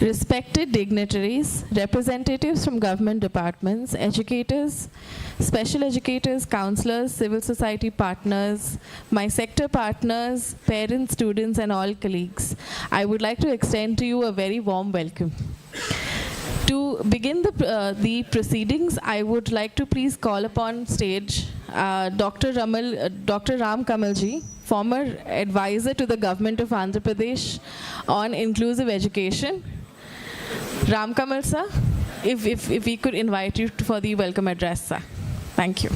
respected dignitaries, representatives from government departments, educators, special educators, counselors, civil society partners, my sector partners, parents, students, and all colleagues, I would like to extend to you a very warm welcome. To begin the proceedings, I would like to please call upon stage Dr. Ram Kamalji, former advisor to the government of Andhra Pradesh on inclusive education. Ram Kamal sir, if we could invite you for the welcome address, sir. Thank you.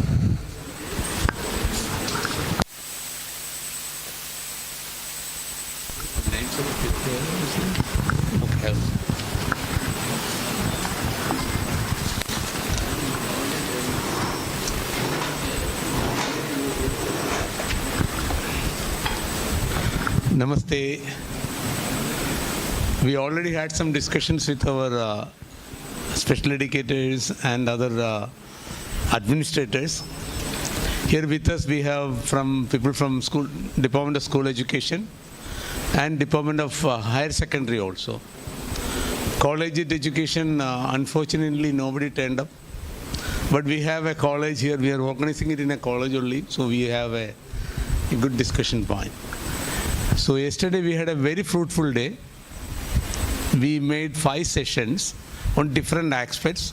Namaste. We already had some discussions with our special educators and other administrators. Here with us we have people from Department of School Education and Department of Higher Secondary also. College education, unfortunately nobody turned up. But we have a college here, we are organizing it in a college only, so we have a good discussion point. So yesterday we had a very fruitful day. We made 5 sessions on different aspects,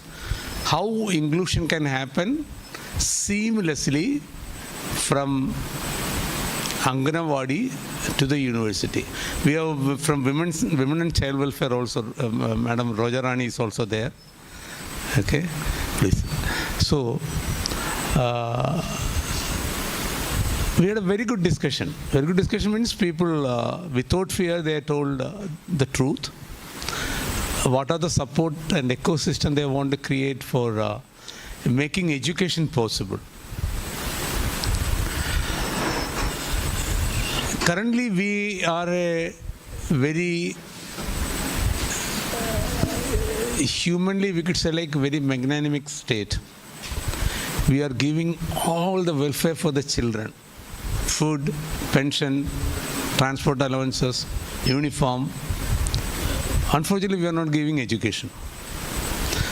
how inclusion can happen seamlessly from Anganwadi to the university. We have from Women and Child Welfare also, Madam Rojarani is also there. Okay, please. So, we had a very good discussion. Very good discussion means people, without fear, they told the truth. What are the support and ecosystem they want to create for making education possible. Currently, we are a very humanly, we could say like very magnanimous state. We are giving all the welfare for the children. Food, pension, transport allowances, uniform. Unfortunately, we are not giving education.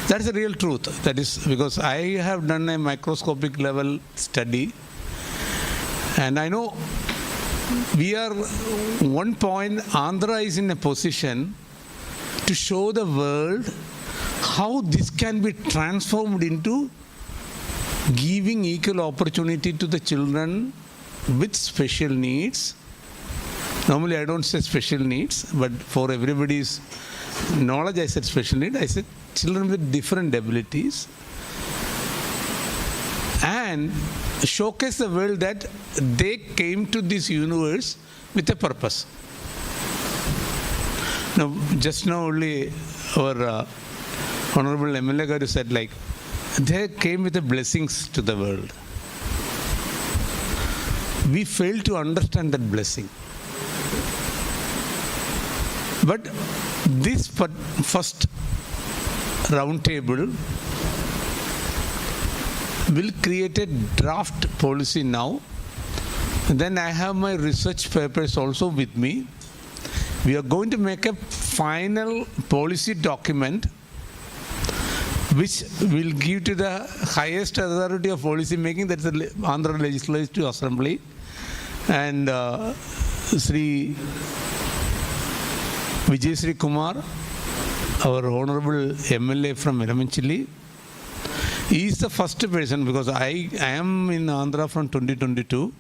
That is the real truth. That is because I have done a microscopic level study, and I know we are one point, Andhra is in a position to show the world how this can be transformed into giving equal opportunity to the children with special needs. Normally I don't say special needs, but for everybody's knowledge I said special need. I said children with different abilities, and showcase the world that they came to this universe with a purpose. Now, just now only our Honorable MLA Garu said like, they came with the blessings to the world. We fail to understand that blessing. But this first roundtable will create a draft policy now. Then I have my research papers also with me. We are going to make a final policy document which will give to the highest authority of policy making, that's the Andhra Legislative Assembly, and Sri Vijay Kumar, our Honorable MLA from Elamenchilli. He is the first person, because I am in Andhra from 2022,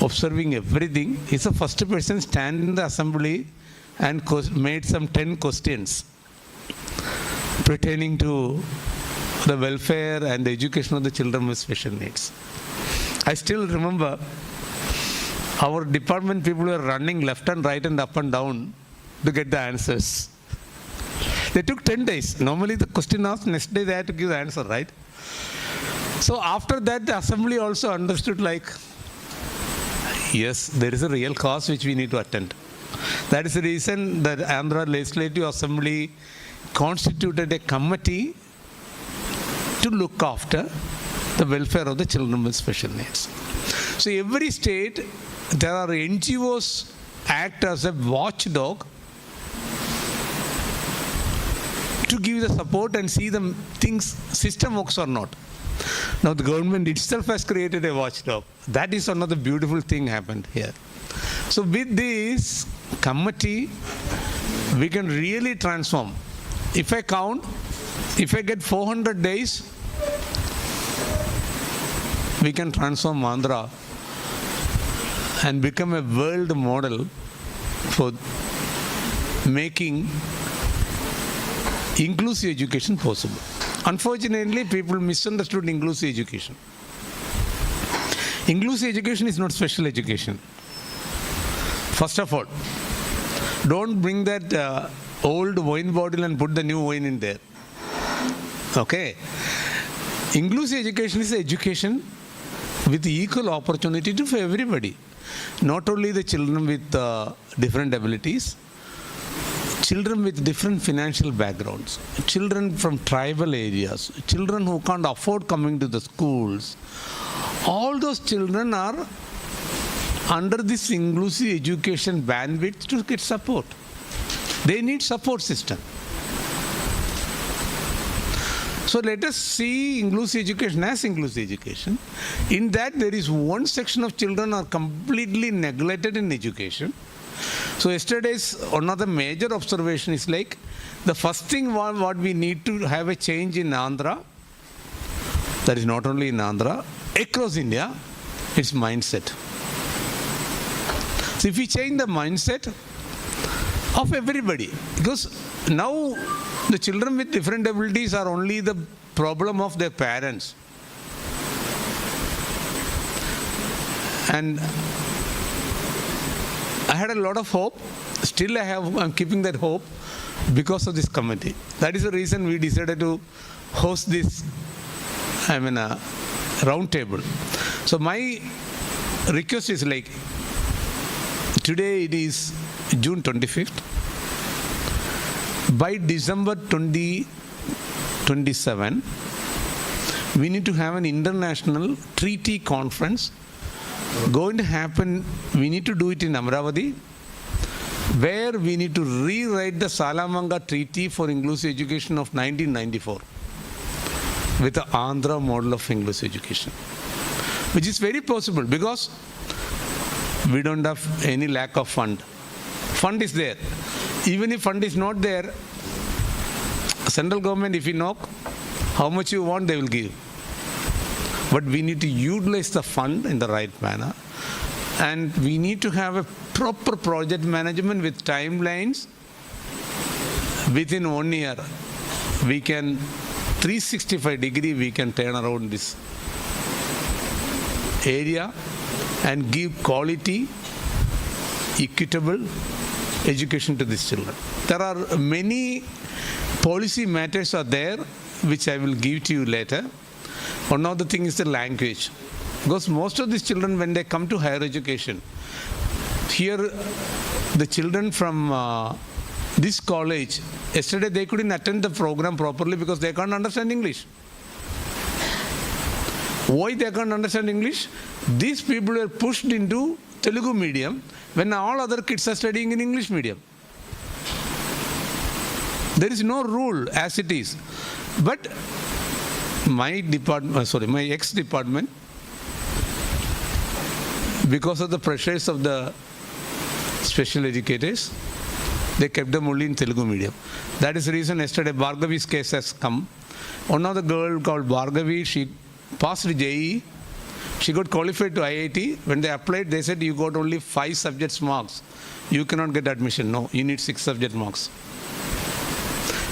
observing everything. He is the first person stand in the assembly and made some 10 questions pertaining to the welfare and the education of the children with special needs. I still remember our department people were running left and right and up and down to get the answers. They took 10 days. Normally the question asked, next day they had to give the answer, right? So after that, the assembly also understood like, yes, there is a real cause which we need to attend. That is the reason that Andhra Legislative Assembly constituted a committee to look after the welfare of the children with special needs. So every state, there are NGOs act as a watchdog to give the support and see the things, system works or not. Now the government itself has created a watchdog. That is another beautiful thing happened here. So with this committee, we can really transform. If I count, if I get 400 days, we can transform Andhra and become a world model for making inclusive education possible. Unfortunately, people misunderstood inclusive education. Inclusive education is not special education. First of all, don't bring that old wine bottle and put the new wine in there. Okay? Inclusive education is education with equal opportunity for everybody. Not only the children with different abilities, children with different financial backgrounds, children from tribal areas, children who can't afford coming to the schools. All those children are under this inclusive education bandwidth to get support. They need support system. So let us see inclusive education as inclusive education. In that, there is one section of children are completely neglected in education. So yesterday's one of the major observation is like, the first thing what we need to have a change in Andhra, that is not only in Andhra, across India, it's mindset. So if we change the mindset of everybody, because now the children with different abilities are only the problem of their parents. And I had a lot of hope. Still I'm keeping that hope because of this committee. That is the reason we decided to host this, roundtable. So my request is like, today it is June 25th. By December 2027, we need to have an international treaty conference going to happen. We need to do it in Amravati, where we need to rewrite the Salamanga Treaty for Inclusive Education of 1994 with the Andhra model of inclusive education, which is very possible because we don't have any lack of fund. Fund is there. Even if fund is not there, central government, if you knock, how much you want, they will give. But we need to utilize the fund in the right manner. And we need to have a proper project management with timelines. Within 1 year, we can, 365-degree, we can turn around this area and give quality, equitable education to these children. There are many policy matters are there, which I will give to you later. One of the things is the language. Because most of these children, when they come to higher education, here the children from this college, yesterday they couldn't attend the program properly because they can't understand English. Why they can't understand English? These people were pushed into Telugu medium when all other kids are studying in English medium. There is no rule as it is. But my department, my ex-department, because of the pressures of the special educators, they kept them only in Telugu medium. That is the reason yesterday Bhargavi's case has come. One of the girl called Bhargavi, she passed JEE. She got qualified to IIT. When they applied, they said, you got only 5 subjects marks. You cannot get admission. No, you need 6 subject marks.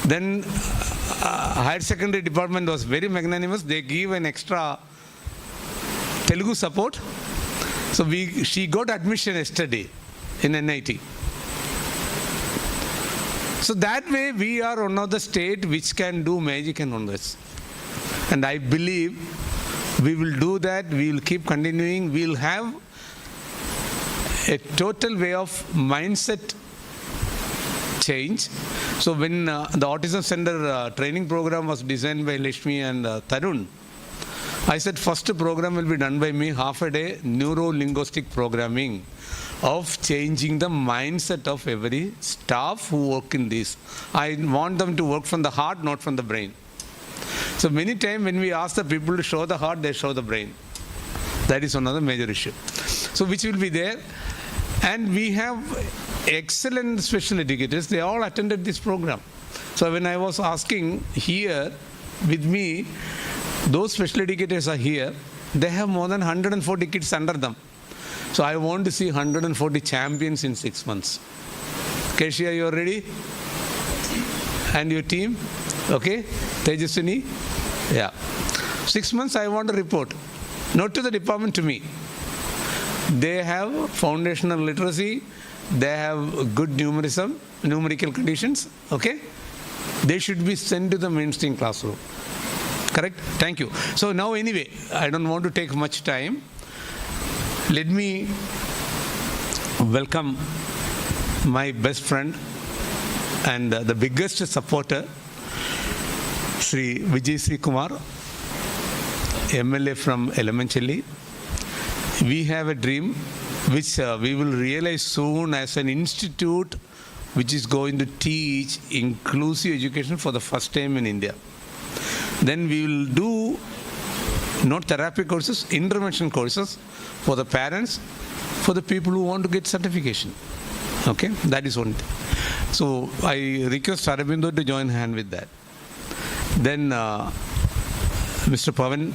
Then higher secondary department was very magnanimous. They give an extra Telugu support. So she got admission yesterday in NIT. So that way we are one of the state which can do magic and wonders. And I believe we will do that. We will keep continuing. We will have a total way of mindset change. So when the Autism Center training program was designed by Lakshmi and Tarun, I said first program will be done by me, half a day, neuro-linguistic programming. of changing the mindset of every staff who work in this. I want them to work from the heart, not from the brain. So many times when we ask the people to show the heart, they show the brain. That is another major issue. So which will be there. And we have excellent special educators. They all attended this program. So when I was asking here with me, those special educators are here. They have more than 140 kids under them. So I want to see 140 champions in 6 months. Keshia, you are ready? And your team? Okay? Tejaswini? Yeah. 6 months I want a report. Not to the department, to me. They have foundational literacy. They have good numerical conditions. Okay? They should be sent to the mainstream classroom. Correct? Thank you. So now anyway, I don't want to take much time. Let me welcome my best friend and the biggest supporter, Sri Vijay Sri Kumar, MLA from Elementally. We have a dream which we will realize soon as an institute which is going to teach inclusive education for the first time in India. Then we will do not therapy courses, intervention courses for the parents, for the people who want to get certification. Okay, that is one thing. So I request Aurobindo to join hand with that. Then Mr. Pavan,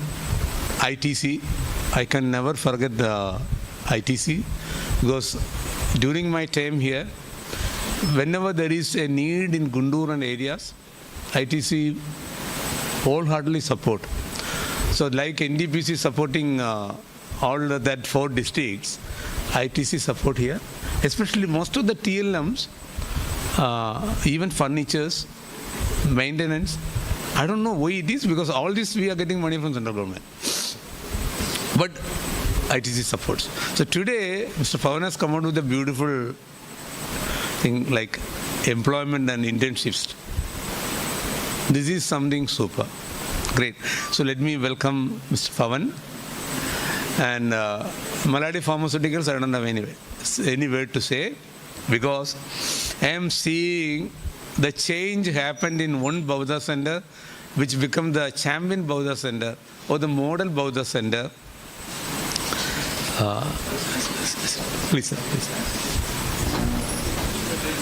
ITC. I can never forget the ITC because during my time here, whenever there is a need in Gundur and areas, ITC wholeheartedly support. So like NDPC supporting all that 4 districts, ITC support here. Especially most of the TLMs, even furnitures, maintenance. I don't know why it is because all this we are getting money from central government. But ITC supports. So today, Mr. Pavan has come out with a beautiful thing like employment and internships. This is something super. Great. So let me welcome Mr. Pavan. And Maladi Pharmaceuticals, I don't have any word to say because I am seeing the change happened in one Bauddha center which became the champion Bauddha center or the model Bauddha center. Please, sir,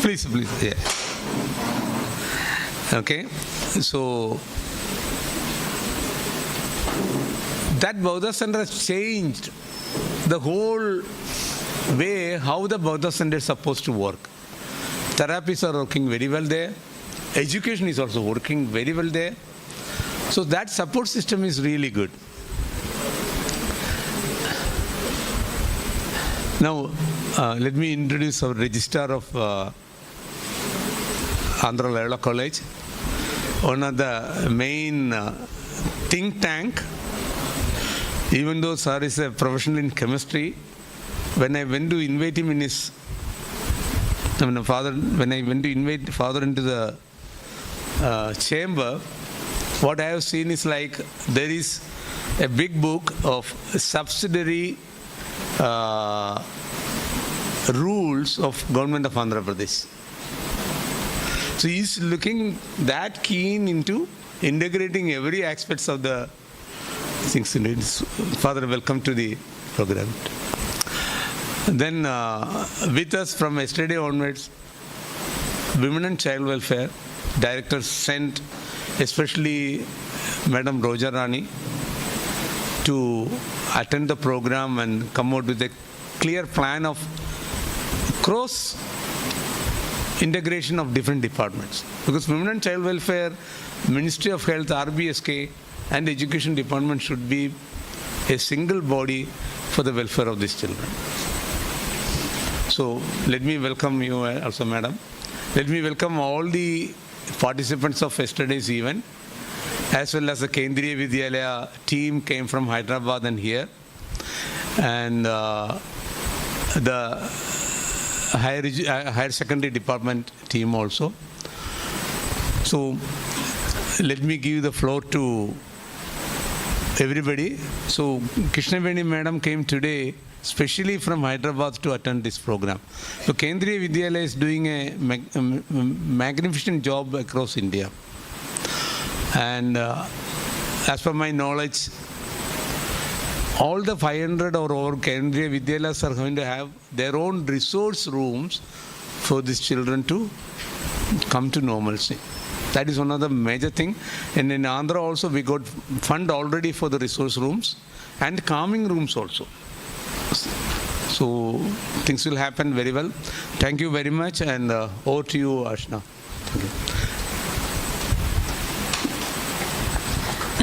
please. Please, yeah. Okay, so that Bauddha center has changed the whole way how the Bauddha center is supposed to work. Therapies are working very well there. Education is also working very well there. So that support system is really good. Now, let me introduce our registrar of Andhra Loyola College, one of the main think tank. Even though sir is a professional in chemistry, when I went to invite him in his, when I went to invite father into the chamber, what I have seen is like there is a big book of subsidiary rules of government of Andhra Pradesh. So he is looking that keen into integrating every aspects of the things. Father, welcome to the program. Then with us from yesterday onwards, Women and Child Welfare Director sent especially Madam Roja Rani to attend the program and come out with a clear plan of cross integration of different departments. Because Women and Child Welfare, Ministry of Health, RBSK and Education Department should be a single body for the welfare of these children. So let me welcome you also, Madam. Let me welcome all the participants of yesterday's event, as well as the Kendriya Vidyalaya team came from Hyderabad and here, and the higher secondary department team also. So let me give the floor to everybody. So Krishnaveni Madam came today especially from Hyderabad, to attend this program. So Kendriya Vidyalaya is doing a magnificent job across India. And as per my knowledge, all the 500 or over Kendriya Vidyalayas are going to have their own resource rooms for these children to come to normalcy. That is one of the major things. And in Andhra also, we got fund already for the resource rooms and calming rooms also. So things will happen very well. Thank you very much, and over to you, Ashna. Thank you.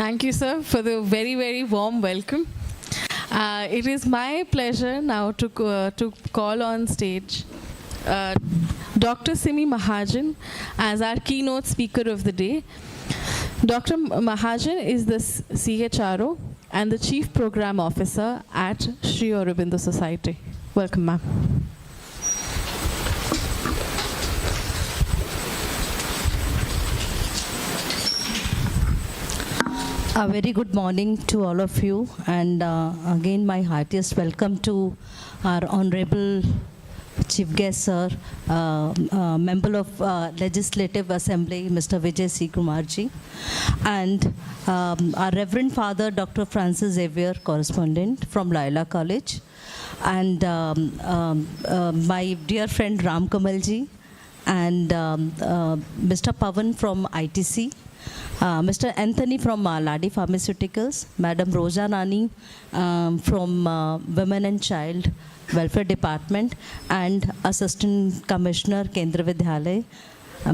Thank you, sir, for the very, very warm welcome. It is my pleasure now to call on stage Dr. Simi Mahajan as our keynote speaker of the day. Dr. Mahajan is the CHRO and the Chief Program Officer at Sri Aurobindo Society. Welcome, ma'am. A very good morning to all of you, and again my heartiest welcome to our Honorable Chief Guest, Sir, Member of Legislative Assembly, Mr. Vijay C. Kumarji, and our Reverend Father, Dr. Francis Xavier, Correspondent from Laila College, and my dear friend Ram Kamalji, and Mr. Pavan from ITC, Mr. Anthony from Ladi Pharmaceuticals, Madam Roja Nani from Women and Child Welfare Department, and Assistant Commissioner Kendriya Vidyalaya,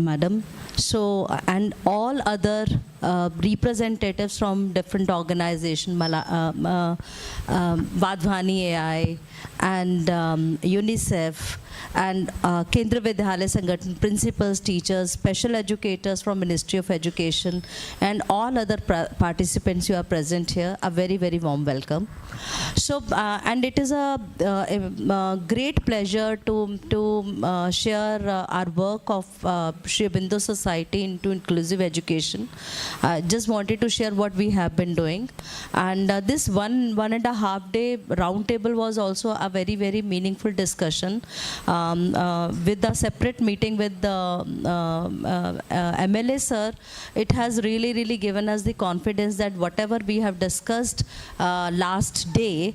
Madam. So, and all other representatives from different organizations, Vadhwani AI and UNICEF, and Kendriya Vidyalaya Sangathan principals, teachers, special educators from Ministry of Education, and all other participants who are present here, a very, very warm welcome. So, and it is a great pleasure to share our work of Sri Aurobindo Society into inclusive education. Just wanted to share what we have been doing. And this one and a half day roundtable was also a very, very meaningful discussion with a separate meeting with the MLA sir. It has really, really given us the confidence that whatever we have discussed last day,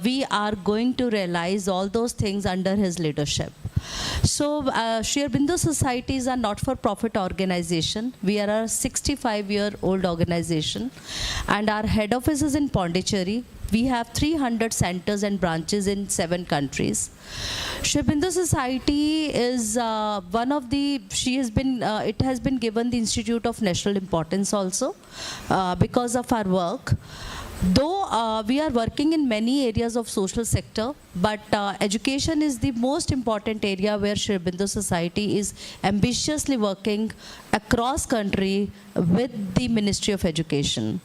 we are going to realize all those things under his leadership. So Sri Aurobindo Society is a not-for-profit organization. We are a 65-year-old organization, and our head office is in Pondicherry. We have 300 centers and branches in 7 countries. Sri Aurobindo Society is one of the, it has been given the Institute of National Importance also because of our work. Though we are working in many areas of social sector, but education is the most important area where Sri Aurobindo Society is ambitiously working across country with the Ministry of Education.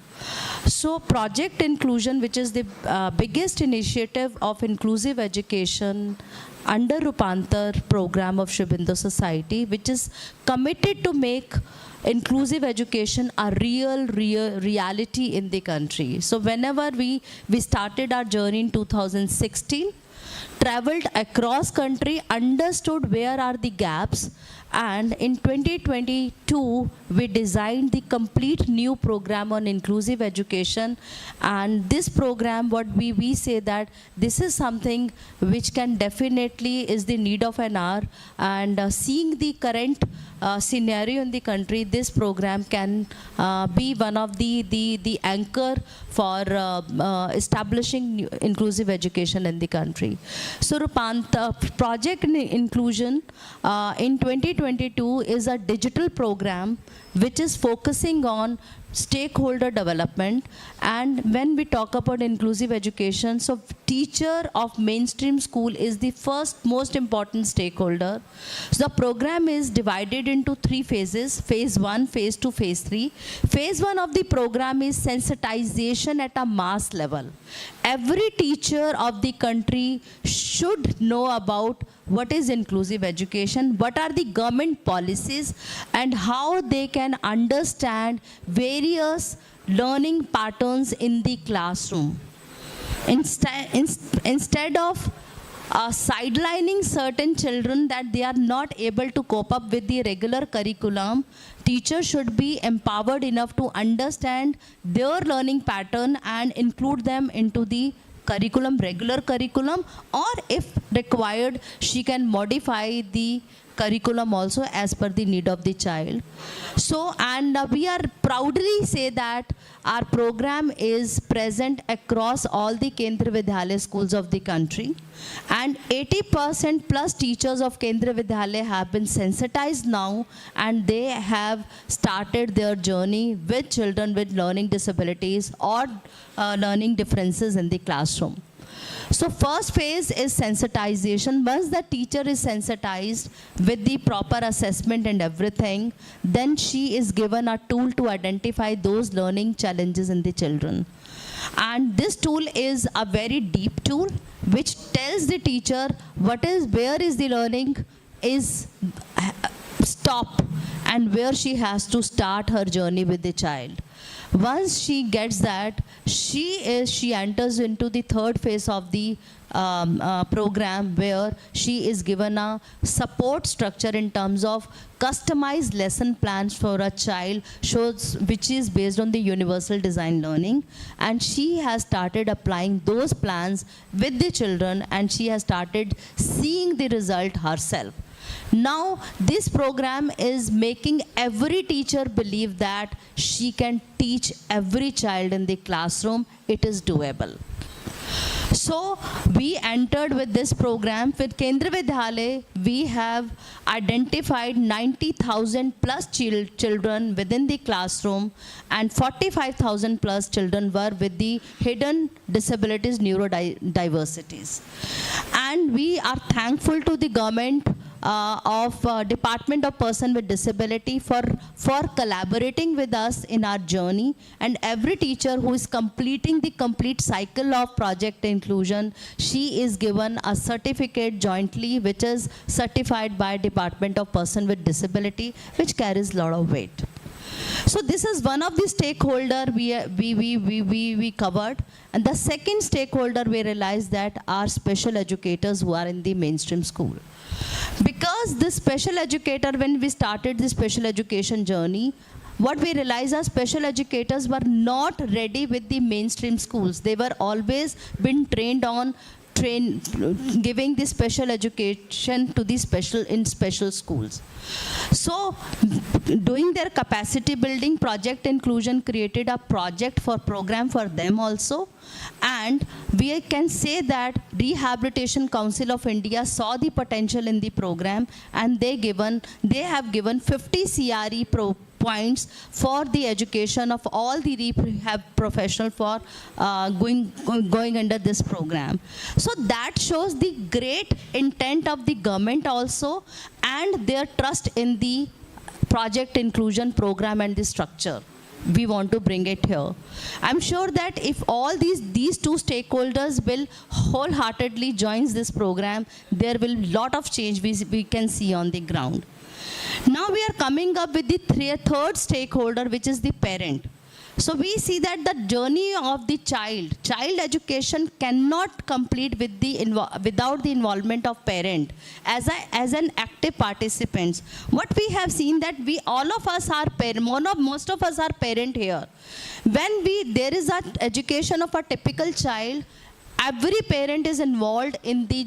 So Project Inclusion, which is the biggest initiative of inclusive education under Rupantar program of Sri Aurobindo Society, which is committed to make inclusive education a real reality in the country. So whenever we started our journey in 2016, traveled across country, understood where are the gaps, and in 2022 we designed the complete new program on inclusive education. And this program, what we say that this is something which can definitely is the need of an hour, and seeing the current scenario in the country, this program can be one of the anchor for establishing inclusive education in the country. So Project Inclusion in 2022 is a digital program which is focusing on stakeholder development. And when we talk about inclusive education, so teacher of mainstream school is the first most important stakeholder. So the program is divided into 3 phases: phase 1, phase 2, phase 3. Phase 1 of the program is sensitization at a mass level. Every teacher of the country should know about what is inclusive education, what are the government policies, and how they can understand various learning patterns in the classroom. Instead of sidelining certain children that they are not able to cope up with the regular curriculum, teachers should be empowered enough to understand their learning pattern and include them into the curriculum, regular curriculum, or if required, she can modify the curriculum also as per the need of the child. So, and we are proudly say that our program is present across all the Kendriya Vidyalaya schools of the country, and 80% plus teachers of Kendriya Vidyalaya have been sensitized now, and they have started their journey with children with learning disabilities or learning differences in the classroom. So first phase is sensitization. Once the teacher is sensitized with the proper assessment and everything, then she is given a tool to identify those learning challenges in the children. And this tool is a very deep tool which tells the teacher where is the learning is stop and where she has to start her journey with the child. Once she gets that, she enters into the third phase of the program, where she is given a support structure in terms of customized lesson plans for a child, which is based on the universal design learning, and she has started applying those plans with the children, and she has started seeing the result herself. Now, this program is making every teacher believe that she can teach every child in the classroom. It is doable. So, we entered with this program. With Kendriya Vidyalaya, we have identified 90,000 plus children within the classroom, and 45,000 plus children were with the hidden disabilities, neurodiversities. And we are thankful to the government of Department of Person with Disability for collaborating with us in our journey, and every teacher who is completing the complete cycle of project inclusion, she is given a certificate jointly which is certified by Department of Person with Disability, which carries a lot of weight. So this is one of the stakeholder we covered, and the second stakeholder we realized that are special educators who are in the mainstream school. Because the special educator, when we started the special education journey, what we realized are special educators were not ready with the mainstream schools. They were always been trained on giving the special education to the special schools. So, doing their capacity building, project inclusion created a program for them also. And we can say that Rehabilitation Council of India saw the potential in the program, and they have given 50 CRE points for the education of all the rehab professionals for going under this program. So that shows the great intent of the government also, and their trust in the project inclusion program and the structure. We want to bring it here. I'm sure that if all these two stakeholders will wholeheartedly join this program, there will be a lot of change we can see on the ground. Now we are coming up with the third stakeholder, which is the parent. So we see that the journey of the child education cannot complete without the involvement of parent as an active participants. What we have seen that all of us are most of us are parent here. When there is an education of a typical child, every parent is involved in the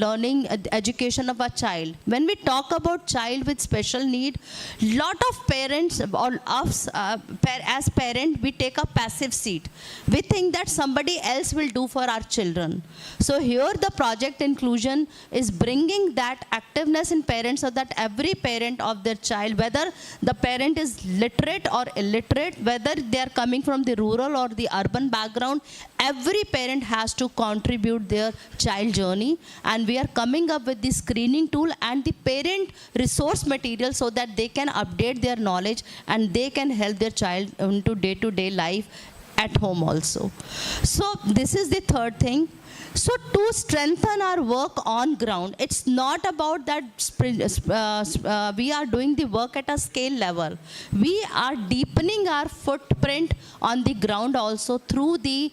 learning education of a child. When we talk about child with special need, lot of parents or us as parent, we take a passive seat. We think that somebody else will do for our children. So here the project inclusion is bringing that activeness in parents, so that every parent of their child, whether the parent is literate or illiterate, whether they are coming from the rural or the urban background, every parent has to contribute their child journey, and we are coming up with the screening tool and the parent resource material so that they can update their knowledge and they can help their child into day-to-day life at home also. So this is the third thing. So to strengthen our work on ground, it's not about that we are doing the work at a scale level. We are deepening our footprint on the ground also through the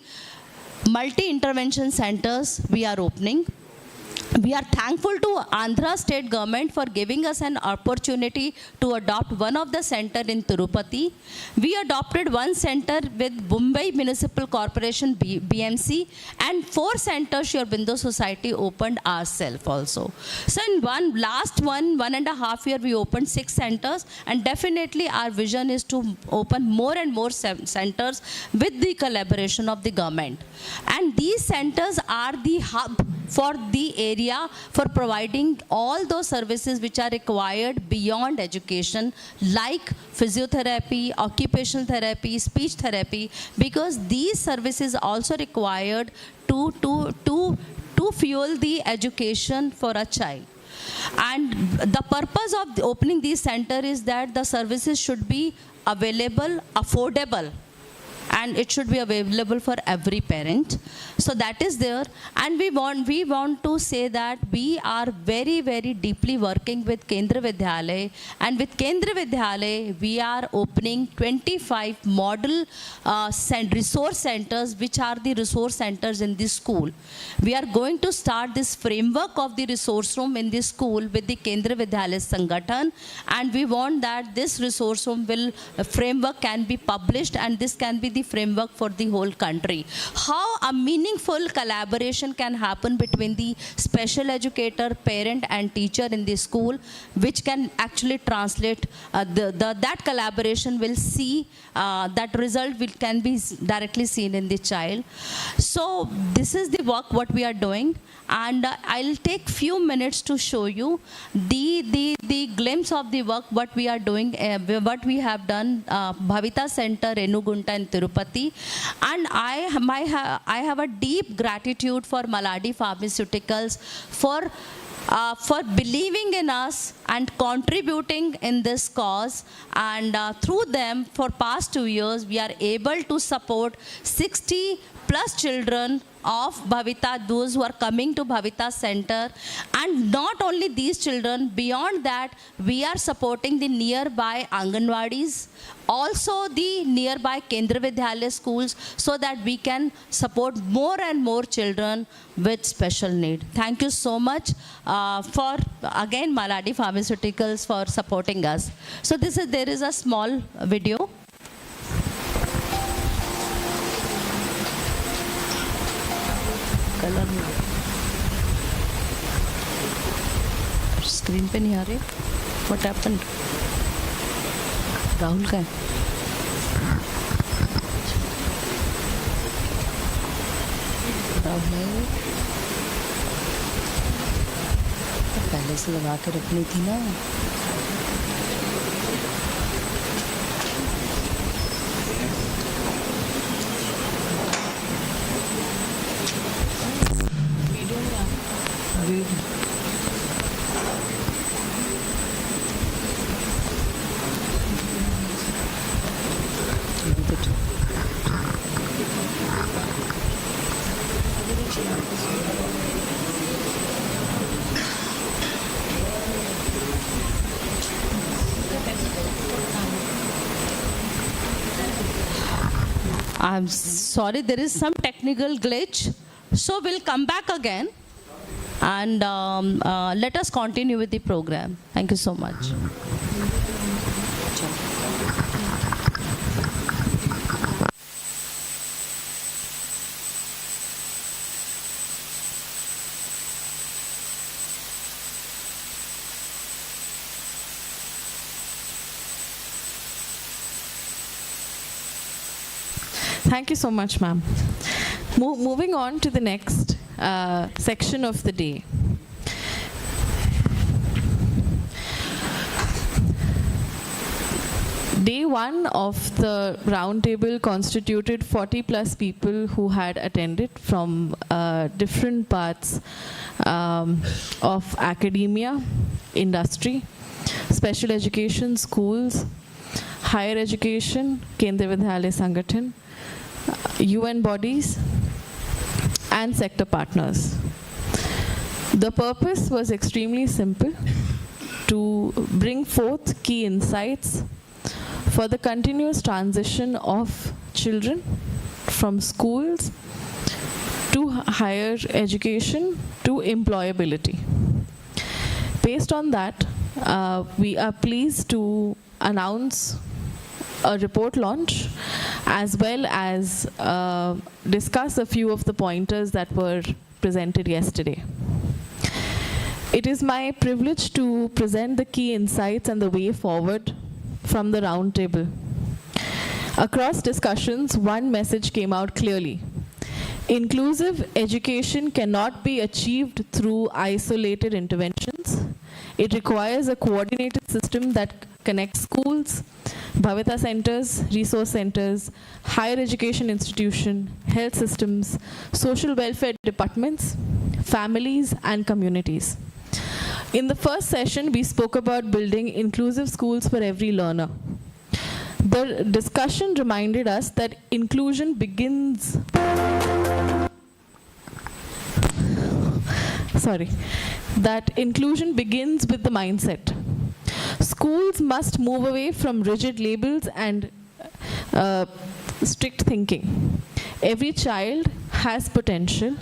multi-intervention centers we are opening. We are thankful to Andhra state government for giving us an opportunity to adopt one of the center in Tirupati. We adopted one center with Mumbai Municipal Corporation BMC, and 4 centers Sri Aurobindo Society opened ourselves also. So in last one and a half year we opened 6 centers, and definitely our vision is to open more and more centers with the collaboration of the government. And these centers are the hub for the area for providing all those services which are required beyond education, like physiotherapy, occupational therapy, speech therapy, because these services also required to fuel the education for a child. And the purpose of opening these centers is that the services should be available, affordable, and it should be available for every parent. So that is there, and we want to say that we are very, very deeply working with Kendra Vidyalaya, and with Kendra Vidyalaya we are opening 25 model resource centers, which are the resource centers in this school. We are going to start this framework of the resource room in this school with the Kendra Vidyalaya Sangathan, and we want that this resource room framework can be published, and this can be the framework for the whole country. How a meaningful collaboration can happen between the special educator, parent and teacher in the school, which can actually translate that collaboration will see that result can be directly seen in the child. So this is the work what we are doing, and I'll take few minutes to show you the glimpse of the work what we are doing, what we have done, Bhavita Center, Renugunta and Tirupati. And I have a deep gratitude for Maladi Pharmaceuticals for believing in us and contributing in this cause, and through them for past 2 years we are able to support 60 plus children of Bhavita, those who are coming to Bhavita Center. And not only these children, beyond that we are supporting the nearby Anganwadis, also the nearby Kendra Vidyalaya schools, so that we can support more and more children with special need. Thank you so much for again Maladi Pharmaceuticals for supporting us. So there is a small video. Colour screen पे नहीं आ रही. What happened? Rahul का है. राहुल पहले से लगा के रखनी थी ना. I'm sorry, there is some technical glitch. So we'll come back again, and let us continue with the program. Thank you so much. Thank you so much, ma'am. Moving on to the next section of the day. Day 1 of the roundtable constituted 40 plus people who had attended from different parts of academia, industry, special education, schools, higher education, Kendra Vidyalaya Sangathan, UN bodies, and sector partners. The purpose was extremely simple: to bring forth key insights for the continuous transition of children from schools to higher education to employability. Based on that, we are pleased to announce a report launch as well as discuss a few of the pointers that were presented yesterday. It is my privilege to present the key insights and the way forward from the roundtable. Across discussions, one message came out clearly. Inclusive education cannot be achieved through isolated interventions. It requires a coordinated system that connects schools, Bhavita centers, resource centers, higher education institutions, health systems, social welfare departments, families, and communities. In the first session, we spoke about building inclusive schools for every learner. The discussion reminded us that inclusion begins with the mindset. Schools must move away from rigid labels and strict thinking. Every child has potential,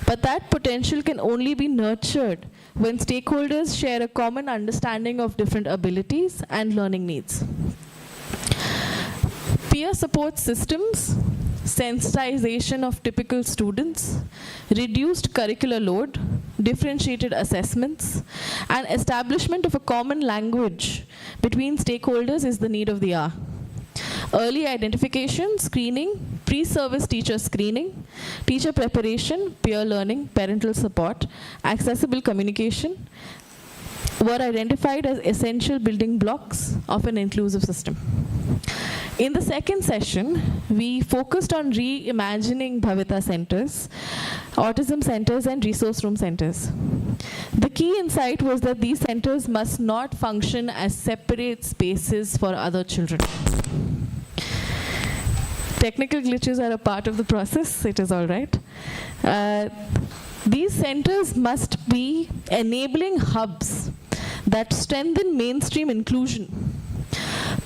but that potential can only be nurtured when stakeholders share a common understanding of different abilities and learning needs. Peer support systems, sensitization of typical students, reduced curricular load, differentiated assessments, and establishment of a common language between stakeholders is the need of the hour. Early identification, screening, pre-service teacher screening, teacher preparation, peer learning, parental support, accessible communication were identified as essential building blocks of an inclusive system. In the second session, we focused on reimagining Bhavita centers, autism centers, and resource room centers. The key insight was that these centers must not function as separate spaces for other children. Technical glitches are a part of the process, it is all right. These centers must be enabling hubs that strengthen mainstream inclusion.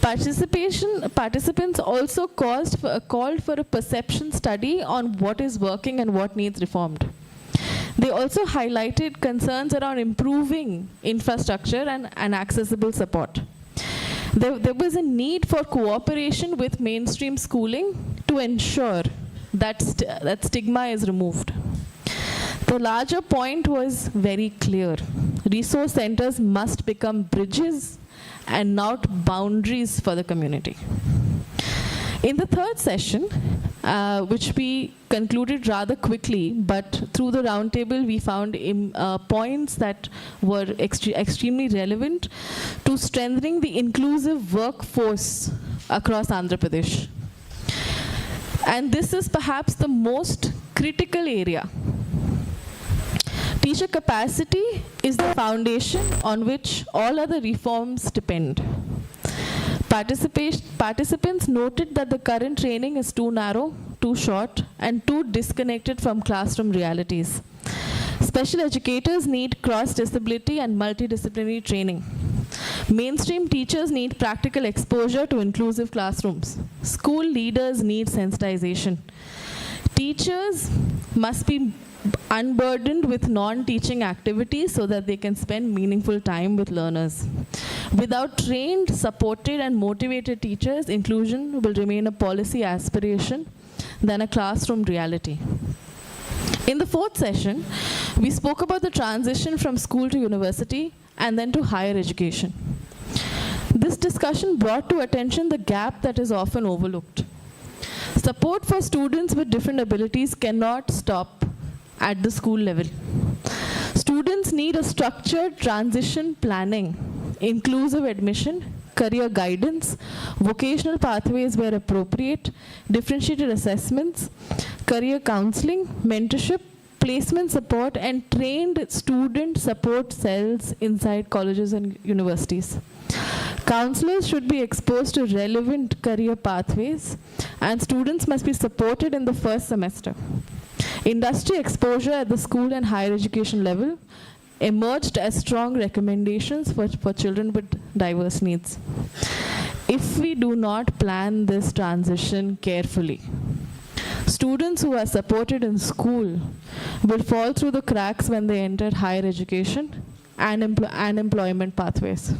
Participants also called for a perception study on what is working and what needs reformed. They also highlighted concerns around improving infrastructure and accessible support. There was a need for cooperation with mainstream schooling to ensure that stigma is removed. The larger point was very clear. Resource centers must become bridges and not boundaries for the community. In the third session, which we concluded rather quickly, but through the roundtable we found points that were extremely relevant to strengthening the inclusive workforce across Andhra Pradesh. And this is perhaps the most critical area. Teacher capacity is the foundation on which all other reforms depend. Participants noted that the current training is too narrow, too short, and too disconnected from classroom realities. Special educators need cross-disability and multidisciplinary training. Mainstream teachers need practical exposure to inclusive classrooms. School leaders need sensitization. Teachers must be unburdened with non-teaching activities so that they can spend meaningful time with learners. Without trained, supported, and motivated teachers, inclusion will remain a policy aspiration than a classroom reality. In the fourth session, we spoke about the transition from school to university and then to higher education. This discussion brought to attention the gap that is often overlooked. Support for students with different abilities cannot stop at the school level. Students need a structured transition planning, inclusive admission, career guidance, vocational pathways where appropriate, differentiated assessments, career counseling, mentorship, placement support, and trained student support cells inside colleges and universities. Counselors should be exposed to relevant career pathways, and students must be supported in the first semester. Industry exposure at the school and higher education level emerged as strong recommendations for children with diverse needs. If we do not plan this transition carefully, Students who are supported in school will fall through the cracks when they enter higher education and employment pathways.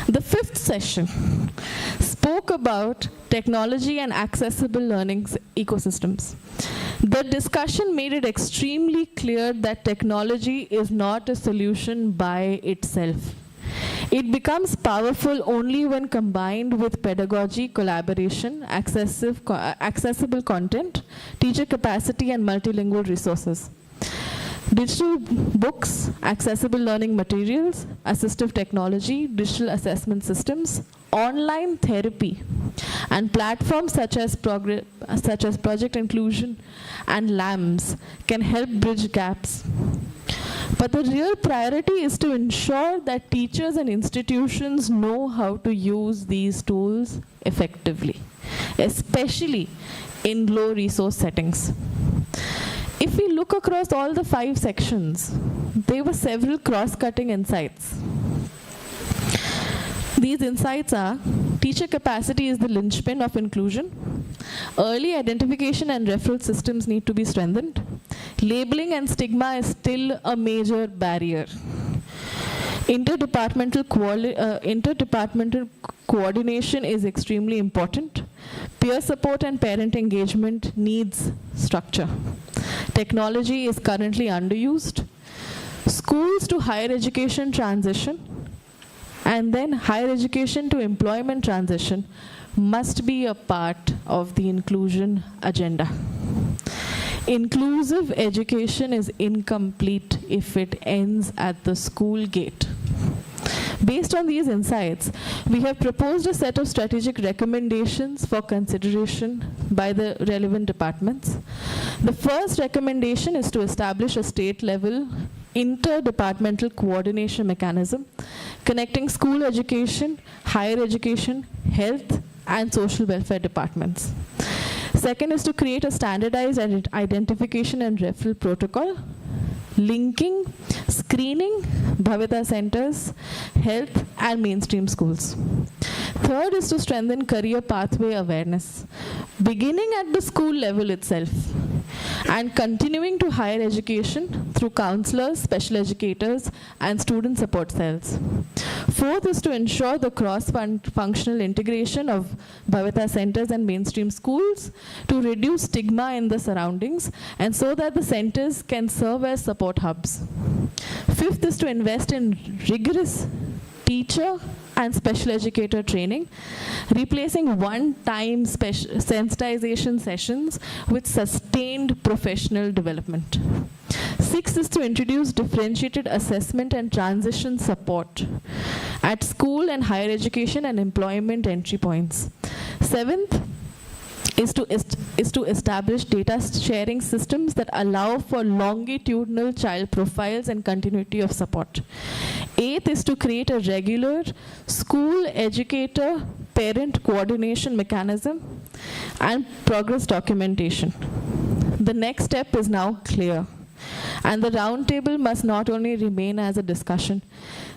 The fifth session spoke about technology and accessible learning ecosystems. The discussion made it extremely clear that technology is not a solution by itself. It becomes powerful only when combined with pedagogy, collaboration, accessible content, teacher capacity, and multilingual resources. Digital books, accessible learning materials, assistive technology, digital assessment systems, online therapy, and platforms such as Project Inclusion and LAMS can help bridge gaps. But the real priority is to ensure that teachers and institutions know how to use these tools effectively, especially in low resource settings. If we look across all the 5 sections, there were several cross-cutting insights. These insights are: teacher capacity is the linchpin of inclusion. Early identification and referral systems need to be strengthened. Labeling and stigma is still a major barrier. Interdepartmental coordination is extremely important. Peer support and parent engagement needs structure. Technology is currently underused. Schools to higher education transition and then higher education to employment transition must be a part of the inclusion agenda. Inclusive education is incomplete if it ends at the school gate. Based on these insights, we have proposed a set of strategic recommendations for consideration by the relevant departments. The first recommendation is to establish a state-level interdepartmental coordination mechanism connecting school education, higher education, health, and social welfare departments. Second is to create a standardized identification and referral protocol linking screening, Bhavita centers, health, and mainstream schools. Third is to strengthen career pathway awareness, beginning at the school level itself and continuing to higher education through counselors, special educators, and student support cells. Fourth is to ensure the cross-functional integration of Bhavita centers and mainstream schools to reduce stigma in the surroundings and so that the centers can serve as support hubs. Fifth is to invest in rigorous teacher and special educator training, replacing one-time sensitization sessions with sustained professional development. Sixth is to introduce differentiated assessment and transition support at school and higher education and employment entry points. Seventh is to establish data sharing systems that allow for longitudinal child profiles and continuity of support. Eighth is to create a regular school educator parent coordination mechanism and progress documentation. The next step is now clear, and the roundtable must not only remain as a discussion.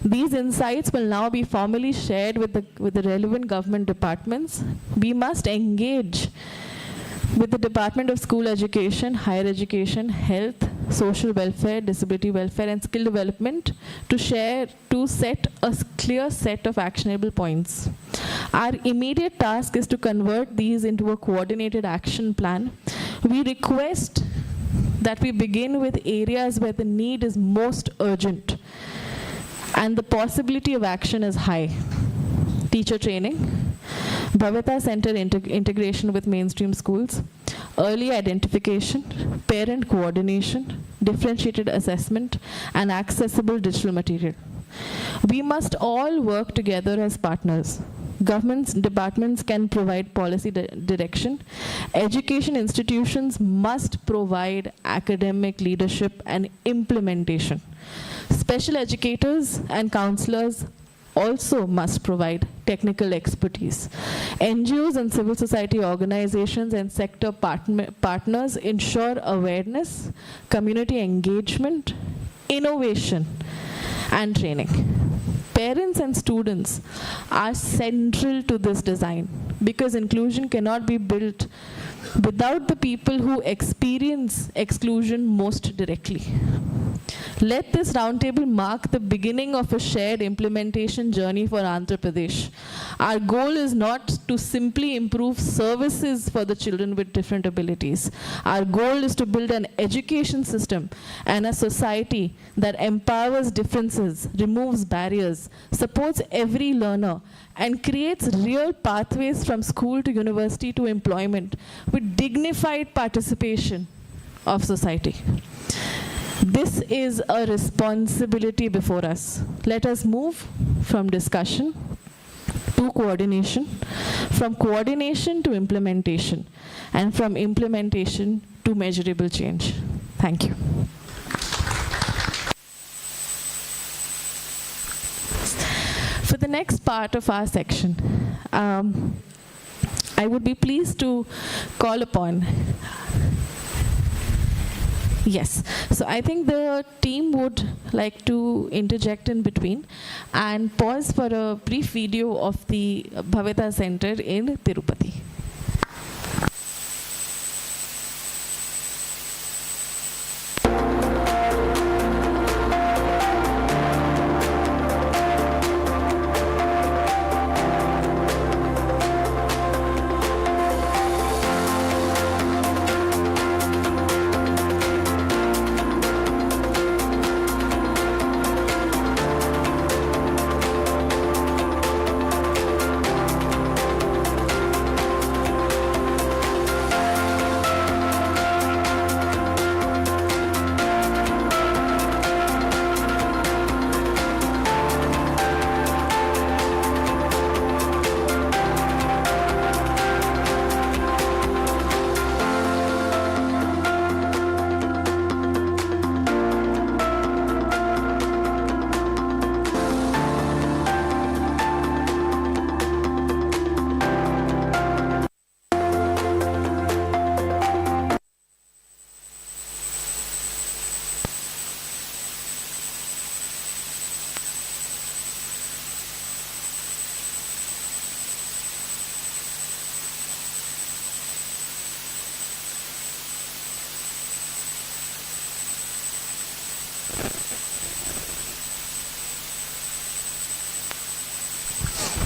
These insights will now be formally shared with the relevant government departments. We must engage with the Department of School Education, Higher Education, Health, Social Welfare, Disability Welfare, and Skill Development to set a clear set of actionable points. Our immediate task is to convert these into a coordinated action plan. We request that we begin with areas where the need is most urgent and the possibility of action is high. Teacher training, Bhavita Center integration with mainstream schools, early identification, parent coordination, differentiated assessment, and accessible digital material. We must all work together as partners. Governments, departments can provide policy direction. Education institutions must provide academic leadership and implementation. Special educators and counselors also must provide technical expertise. NGOs and civil society organizations and sector partners ensure awareness, community engagement, innovation, and training. Parents and students are central to this design because inclusion cannot be built without the people who experience exclusion most directly. Let this roundtable mark the beginning of a shared implementation journey for Andhra Pradesh. Our goal is not to simply improve services for the children with different abilities. Our goal is to build an education system and a society that empowers differences, removes barriers, supports every learner, and creates real pathways from school to university to employment with dignified participation of society. This is a responsibility before us. Let us move from discussion to coordination, from coordination to implementation, and from implementation to measurable change. Thank you. For the next part of our section, I would be pleased to call upon. Yes, so I think the team would like to interject in between and pause for a brief video of the Bhavita Center in Tirupati.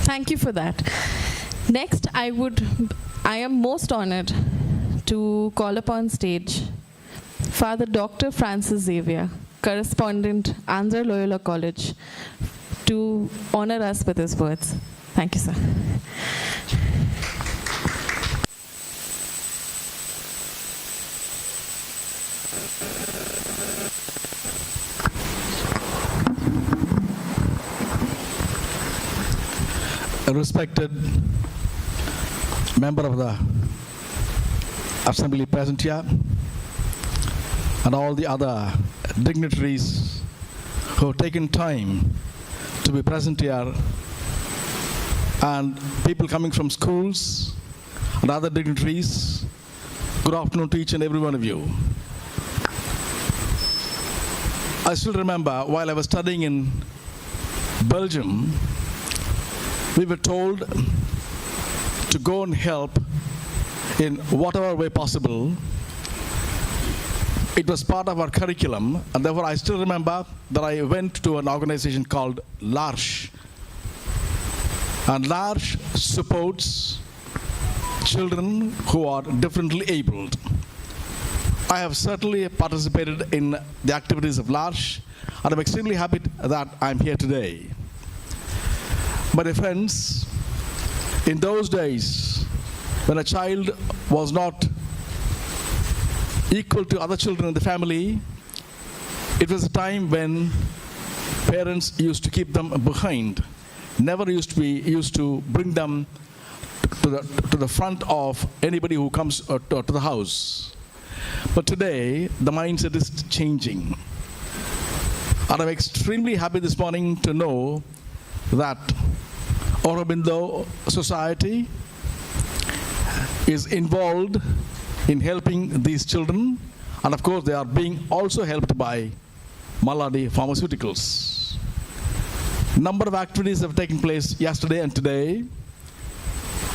Thank you for that. Next, I am most honored to call upon stage Father Dr. Francis Xavier, correspondent, Andhra Loyola College, to honor us with his words. Thank you, sir. Respected member of the assembly present here and all the other dignitaries who have taken time to be present here, and people coming from schools and other dignitaries, good afternoon to each and every one of you. I still remember while I was studying in Belgium, we were told to go and help in whatever way possible. It was part of our curriculum, and therefore I still remember that I went to an organization called l'Arche. And l'Arche supports children who are differently abled. I have certainly participated in the activities of l'Arche, and I'm extremely happy that I'm here today. My dear friends, in those days, when a child was not equal to other children in the family, it was a time when parents used to keep them behind, never used to bring them to the front of anybody who comes to the house. But today, the mindset is changing. And I'm extremely happy this morning to know that Aurobindo Society is involved in helping these children, and of course they are being also helped by Maladi Pharmaceuticals. Number of activities have taken place yesterday and today,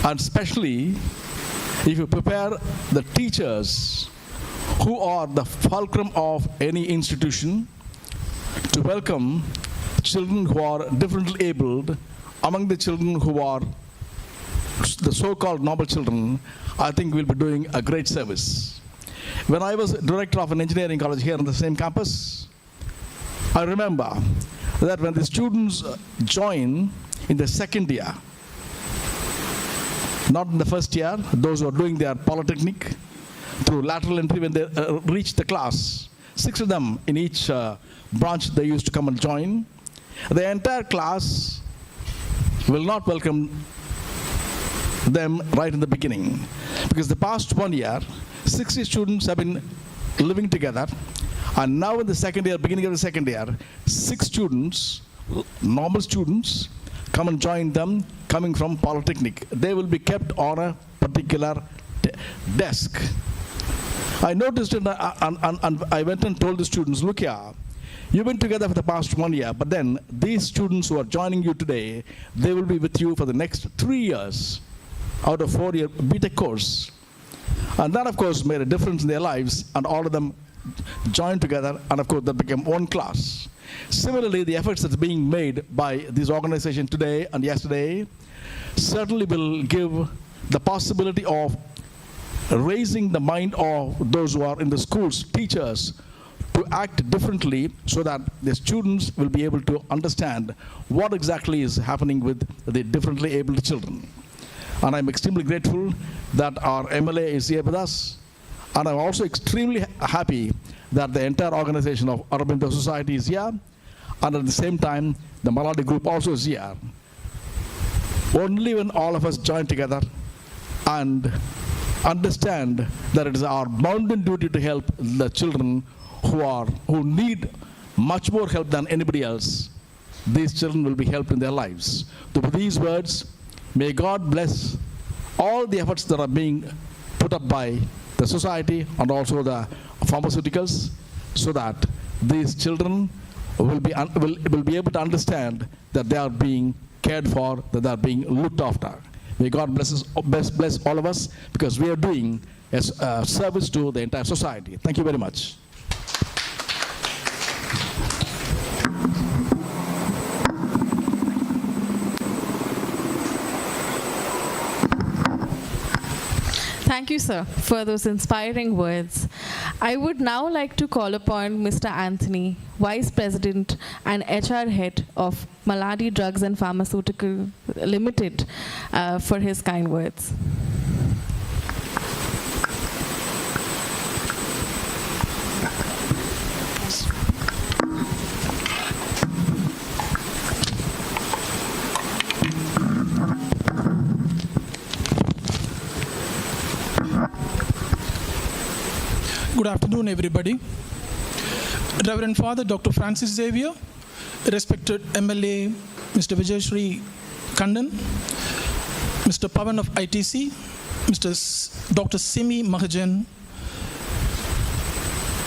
and especially if you prepare the teachers who are the fulcrum of any institution to welcome children who are differently abled among the children who are the so-called normal children, I think we'll be doing a great service. When I was director of an engineering college here on the same campus, I remember that when the students join in the second year, not in the first year, those who are doing their polytechnic through lateral entry, when they reach the class, 6 of them in each branch they used to come and join. The entire class will not welcome them right in the beginning, because the past 1 year, 60 students have been living together, and now in the second year, beginning of the second year, 6 students, normal students, come and join them coming from polytechnic. They will be kept on a particular desk. I noticed it, and I went and told the students, look here, you've been together for the past 1 year, but then these students who are joining you today, they will be with you for the next 3 years out of 4-year BTech course. And that, of course, made a difference in their lives, and all of them joined together, and of course, that became one class. Similarly, the efforts that's being made by this organization today and yesterday certainly will give the possibility of raising the mind of those who are in the schools, teachers, to act differently so that the students will be able to understand what exactly is happening with the differently abled children. And I'm extremely grateful that our MLA is here with us. And I'm also extremely happy that the entire organization of Aurobindo Society is here. And at the same time, the Maladi group also is here. Only when all of us join together and understand that it is our bounden duty to help the children who need much more help than anybody else, these children will be helped in their lives. So with these words, may God bless all the efforts that are being put up by the society and also the pharmaceuticals, so that these children will be able to understand that they are being cared for, that they are being looked after. May God bless all of us, because we are doing a service to the entire society. Thank you very much. Thank you, sir, for those inspiring words. I would now like to call upon Mr. Anthony, Vice President and HR Head of Maladi Drugs and Pharmaceutical Limited, for his kind words. Good afternoon, everybody. Reverend Father Dr. Francis Xavier, respected MLA Mr. Vijay Sri Kandan, Mr. Pavan of ITC, Dr. Simi Mahajan,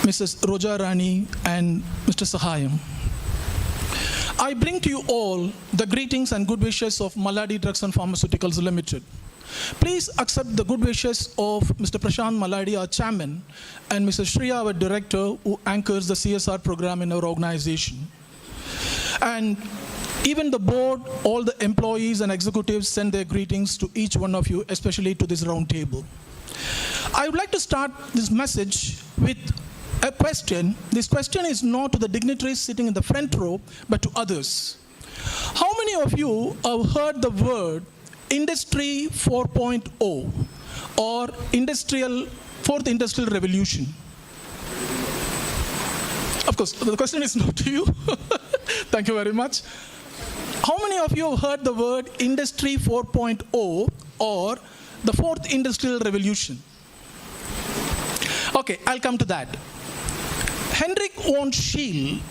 Mrs. Roja Rani, and Mr. Sahayam. I bring to you all the greetings and good wishes of Maladi Drugs and Pharmaceuticals Limited. Please accept the good wishes of Mr. Prashant Maladi, our chairman, and Mrs. Shriya, our director, who anchors the CSR program in our organization. And even the board, all the employees and executives send their greetings to each one of you, especially to this round table. I would like to start this message with a question. This question is not to the dignitaries sitting in the front row, but to others. How many of you have heard the word Industry 4.0 or Fourth Industrial Revolution? Of course, the question is not to you. Thank you very much. How many of you have heard the word Industry 4.0 or the Fourth Industrial Revolution? Okay, I'll come to that. Hendrik von Schiele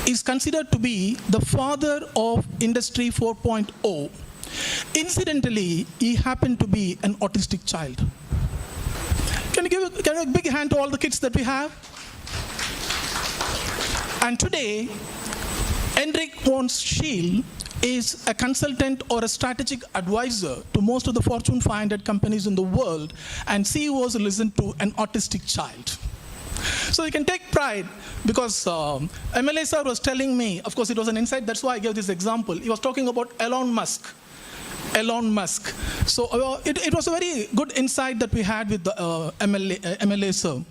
is considered to be the father of Industry 4.0. Incidentally, he happened to be an autistic child. Can you give a big hand to all the kids that we have? And today, Hendrik von Schiele is a consultant or a strategic advisor to most of the Fortune 500 companies in the world, and CEOs listen to an autistic child. So you can take pride, because MLA sir was telling me, of course it was an insight, that's why I gave this example. He was talking about Elon Musk. So it was a very good insight that we had with the MLA sir.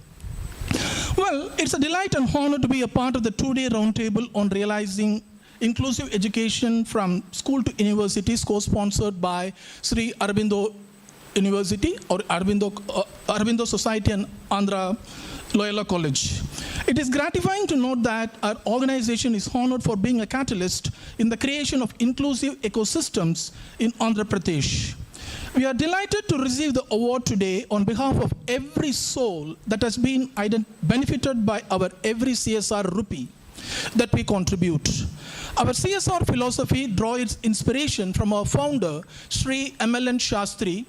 Well, it's a delight and honor to be a part of the two-day roundtable on realizing inclusive education from school to universities, co-sponsored by Sri Aurobindo University or Aurobindo Society and Andhra Loyola College. It is gratifying to note that our organization is honored for being a catalyst in the creation of inclusive ecosystems in Andhra Pradesh. We are delighted to receive the award today on behalf of every soul that has been benefited by our every CSR rupee that we contribute. Our CSR philosophy draws its inspiration from our founder, Sri M.L.N. Shastri,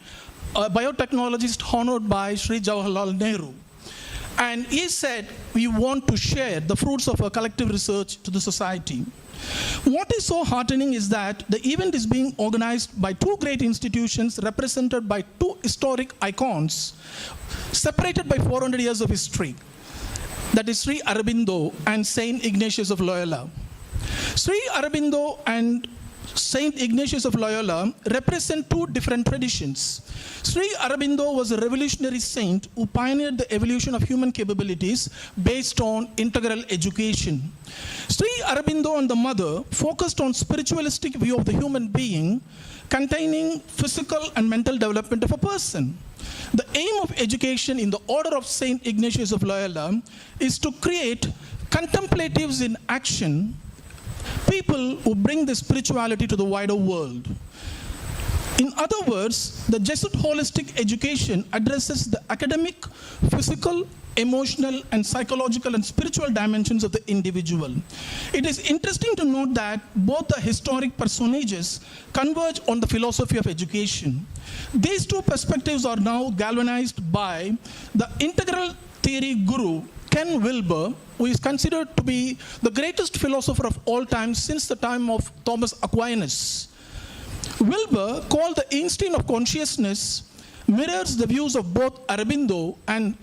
a biotechnologist honored by Sri Jawaharlal Nehru. And he said, we want to share the fruits of our collective research to the society. What is so heartening is that the event is being organized by two great institutions represented by two historic icons separated by 400 years of history. That is Sri Aurobindo and Saint Ignatius of Loyola. Sri Aurobindo and Saint Ignatius of Loyola represent two different traditions. Sri Aurobindo was a revolutionary saint who pioneered the evolution of human capabilities based on integral education. Sri Aurobindo and the mother focused on spiritualistic view of the human being, containing physical and mental development of a person. The aim of education in the order of Saint Ignatius of Loyola is to create contemplatives in action, people who bring the spirituality to the wider world. In other words, the Jesuit holistic education addresses the academic, physical, emotional, and psychological and spiritual dimensions of the individual. It is interesting to note that both the historic personages converge on the philosophy of education. These two perspectives are now galvanized by the integral theory guru, Ken Wilber, who is considered to be the greatest philosopher of all time since the time of Thomas Aquinas. Wilber, called the Einstein of consciousness, mirrors the views of both Aurobindo and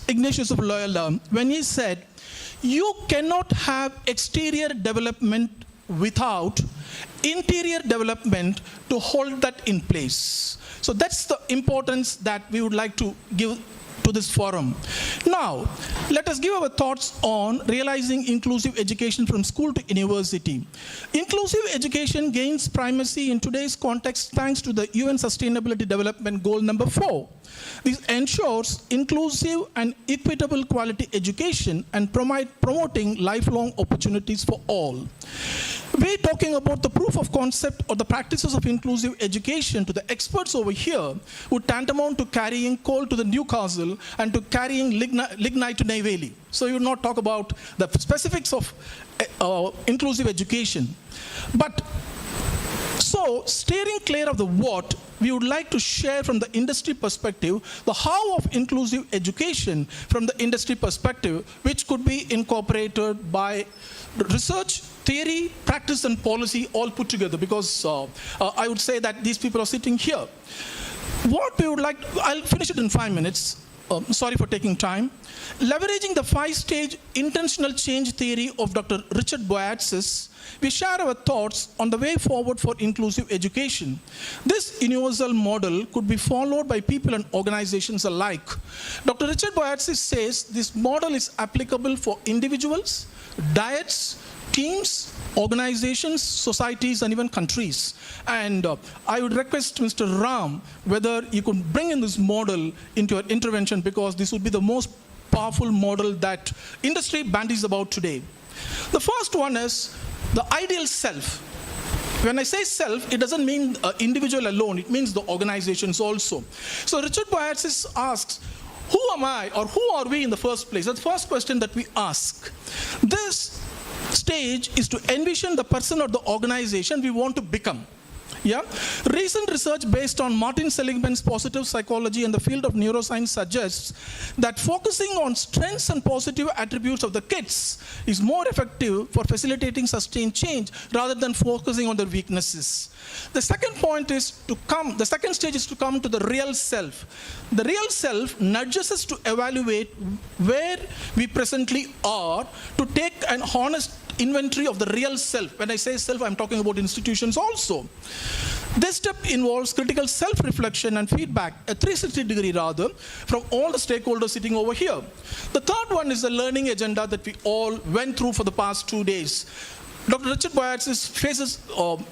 Ignatius of Loyola when he said, you cannot have exterior development without interior development to hold that in place. So that's the importance that we would like to give to this forum. Now, let us give our thoughts on realizing inclusive education from school to university. Inclusive education gains primacy in today's context thanks to the UN Sustainability Development Goal number 4. This ensures inclusive and equitable quality education and promoting lifelong opportunities for all. We're talking about the proof of concept or the practices of inclusive education to the experts over here who tantamount to carrying coal to the Newcastle and to carrying lignite to Neyveli. So you will not talk about the specifics of inclusive education. But so, steering clear of the what, we would like to share from the industry perspective the how of inclusive education from the industry perspective, which could be incorporated by research, theory, practice, and policy all put together, because I would say that these people are sitting here. What we would like, I'll finish it in 5 minutes. Sorry for taking time. Leveraging the 5-stage intentional change theory of Dr. Richard Boyatzis, we share our thoughts on the way forward for inclusive education. This universal model could be followed by people and organizations alike. Dr. Richard Boyatzis says this model is applicable for individuals, diets, teams, organizations, societies, and even countries. And I would request Mr. Ram whether you could bring in this model into your intervention, because this would be the most powerful model that industry bandies about today. The first one is the ideal self. When I say self, it doesn't mean individual alone, it means the organizations also. So Richard Boyatzis asks, who am I, or who are we in the first place? That's the first question that we ask. This stage is to envision the person or the organization we want to become. Yeah. Recent research based on Martin Seligman's positive psychology and the field of neuroscience suggests that focusing on strengths and positive attributes of the kids is more effective for facilitating sustained change rather than focusing on their weaknesses. The second stage is to come to the real self. The real self nudges us to evaluate where we presently are, to take an honest inventory of the real self. When I say self, I'm talking about institutions also. This step involves critical self-reflection and feedback, a 360-degree rather, from all the stakeholders sitting over here. The third one is the learning agenda that we all went through for the past 2 days. Dr. Richard Boyatzis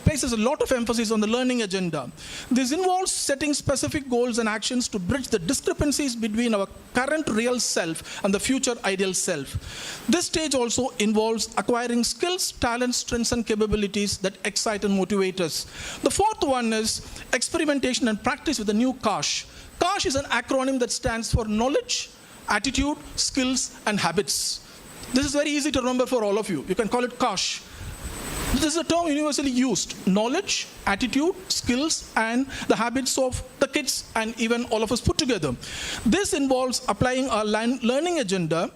places a lot of emphasis on the learning agenda. This involves setting specific goals and actions to bridge the discrepancies between our current real self and the future ideal self. This stage also involves acquiring skills, talents, strengths, and capabilities that excite and motivate us. The fourth one is experimentation and practice with the new CASH. CASH is an acronym that stands for knowledge, attitude, skills, and habits. This is very easy to remember for all of you. You can call it CASH. This is a term universally used. Knowledge, attitude, skills, and the habits of the kids and even all of us put together. This involves applying our learning agenda,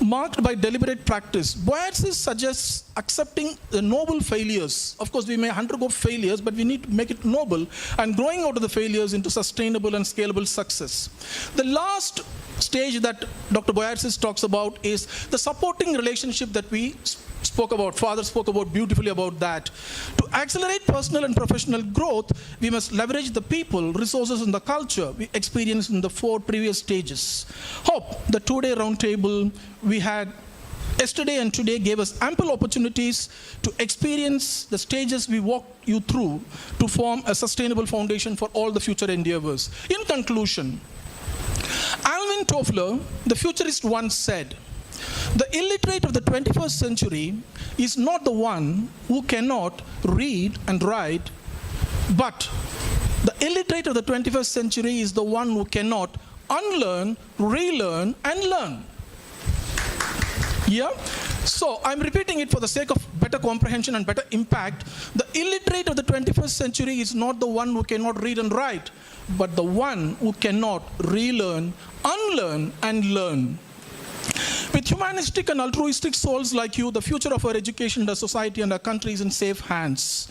marked by deliberate practice. Boyatzis suggests accepting the noble failures. Of course, we may undergo failures, but we need to make it noble, and growing out of the failures into sustainable and scalable success. The last stage that Dr. Boyatzis talks about is the supporting relationship that we spoke about. Father spoke about beautifully about that. To accelerate personal and professional growth, we must leverage the people, resources, and the culture we experienced in the 4 previous stages. Hope the 2-day roundtable we had yesterday and today gave us ample opportunities to experience the stages we walked you through to form a sustainable foundation for all the future endeavors. In conclusion, Alvin Toffler, the futurist, once said, "The illiterate of the 21st century is not the one who cannot read and write, but the illiterate of the 21st century is the one who cannot unlearn, relearn, and learn." Yeah? So I'm repeating it for the sake of better comprehension and better impact. The illiterate of the 21st century is not the one who cannot read and write, but the one who cannot relearn, unlearn, and learn. With humanistic and altruistic souls like you, the future of our education, our society, and our country is in safe hands.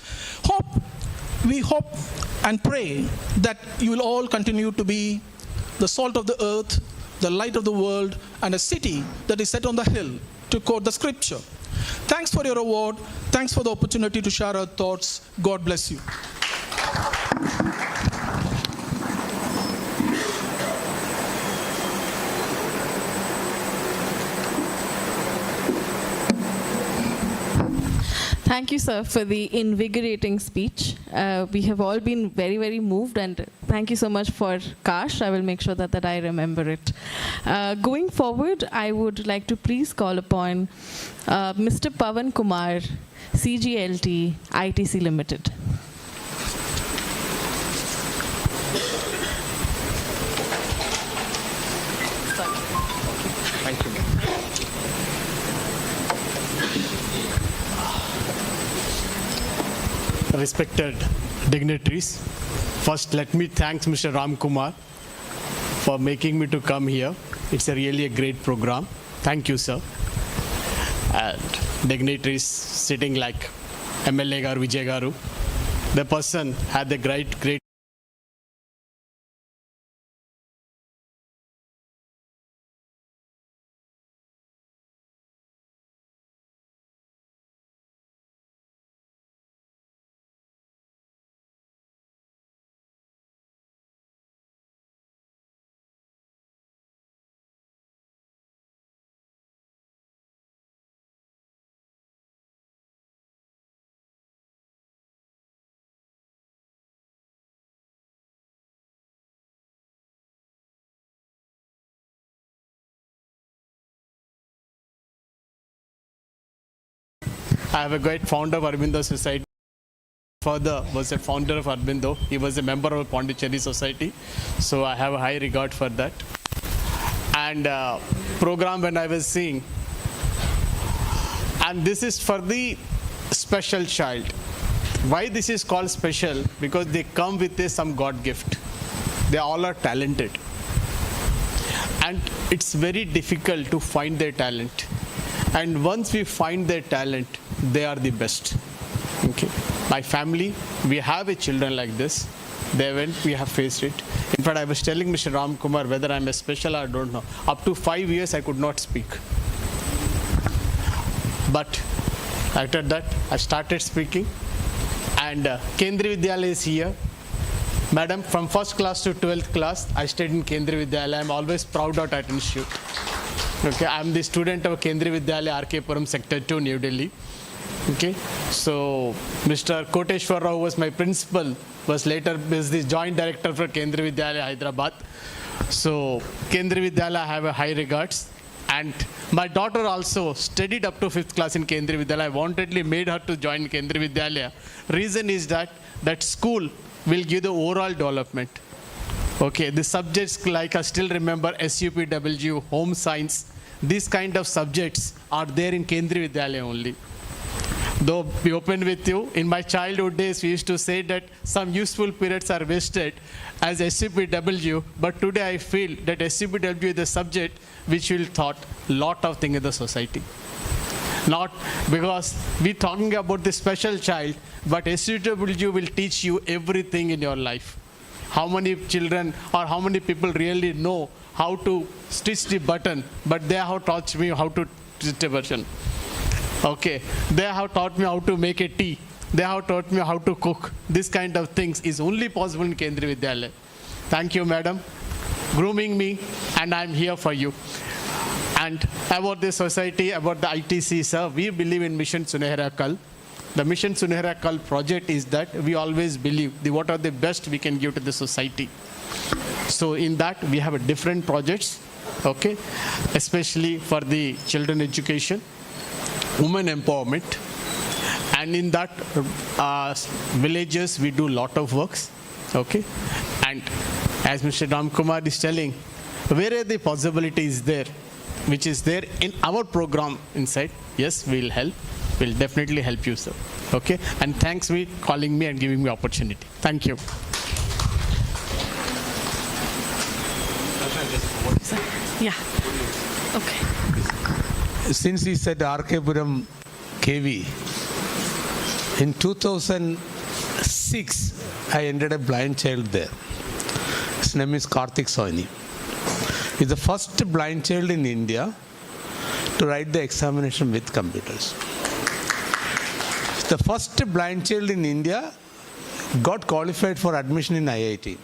We hope and pray that you will all continue to be the salt of the earth, the light of the world, and a city that is set on the hill, to quote the scripture. Thanks for your award. Thanks for the opportunity to share our thoughts. God bless you. Thank you, sir, for the invigorating speech. We have all been very, very moved, and thank you so much for Kash. I will make sure that I remember it. Going forward, I would like to please call upon Mr. Pavan Kumar, CGLT, ITC Limited. Thank you. Respected dignitaries, first let me thank Mr. Ram Kumar for making me to come here. It's really a great program. Thank you, sir. And dignitaries sitting like MLA Garu, Vijay Garu, the person had the great I have a great founder of Aurobindo Society. Father was a founder of Aurobindo. He was a member of Pondicherry Society. So I have a high regard for that. And program when I was seeing, and this is for the special child. Why this is called special? Because they come with some God gift. They all are talented. And it's very difficult to find their talent. And once we find their talent, they are the best. Okay. My family, we have a children like this. They went, we have faced it. In fact, I was telling Mr. Ram Kumar whether I'm a special, I don't know. Up to 5 years, I could not speak. But after that, I started speaking. And Kendriya Vidyalaya is here. Madam, from 1st class to 12th class, I stayed in Kendriya Vidyalaya. I'm always proud of that institute. Okay, I'm the student of Kendriya Vidyalaya, RK Puram Sector 2, New Delhi. Okay, so Mr. Koteshwar Rao was my principal, was later the joint director for Kendriya Vidyalaya, Hyderabad. So Kendriya Vidyalaya, I have a high regards. And my daughter also studied up to 5th class in Kendriya Vidyalaya. I wantedly made her to join Kendriya Vidyalaya. Reason is that school will give the overall development. Okay, the subjects like I still remember SUPW, home science, these kind of subjects are there in Kendriya Vidyalaya only. Though be open with you, in my childhood days we used to say that some useful periods are wasted as SUPW, but today I feel that SUPW is the subject which will taught lot of things in the society. Not because we're talking about the special child, but SUPW will teach you everything in your life. How many children or how many people really know how to stitch the button, but they have taught me how to stitch the button. Okay, they have taught me how to make a tea. They have taught me how to cook. This kind of things is only possible in Kendriya Vidyalaya. Thank you, madam, grooming me, and I'm here for you. And about the society, about the ITC, sir, we believe in Mission Sunehra Kal. The Mission Sunehra Kal project is that we always believe what are the best we can give to the society. So in that, we have different projects, okay, especially for the children education, women empowerment, and in that villages we do lot of works, okay. And as Mr. Ram Kumar is telling, where are the possibilities there, which is there in our program inside, yes, we'll help. We'll definitely help you, sir. Okay? And thanks for calling me and giving me opportunity. Thank you. Yeah. Okay. Since he said RK Puram KV, in 2006, I ended a blind child there. His name is Karthik Soini. He's the first blind child in India to write the examination with computers. The first blind child in India got qualified for admission in IIT.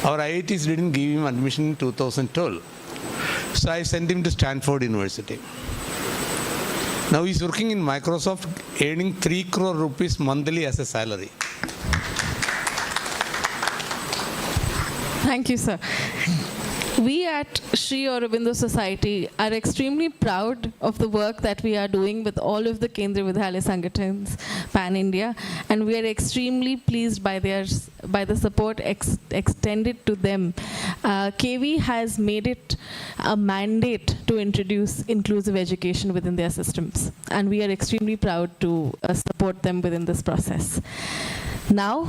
Our IITs didn't give him admission in 2012. So I sent him to Stanford University. Now he's working in Microsoft, earning 3 crore rupees monthly as a salary. Thank you, sir. We at Sri Aurobindo Society are extremely proud of the work that we are doing with all of the Kendriya Vidyalaya Sangatans pan-India, and we are extremely pleased by the support extended to them. KV has made it a mandate to introduce inclusive education within their systems, and we are extremely proud to support them within this process. Now,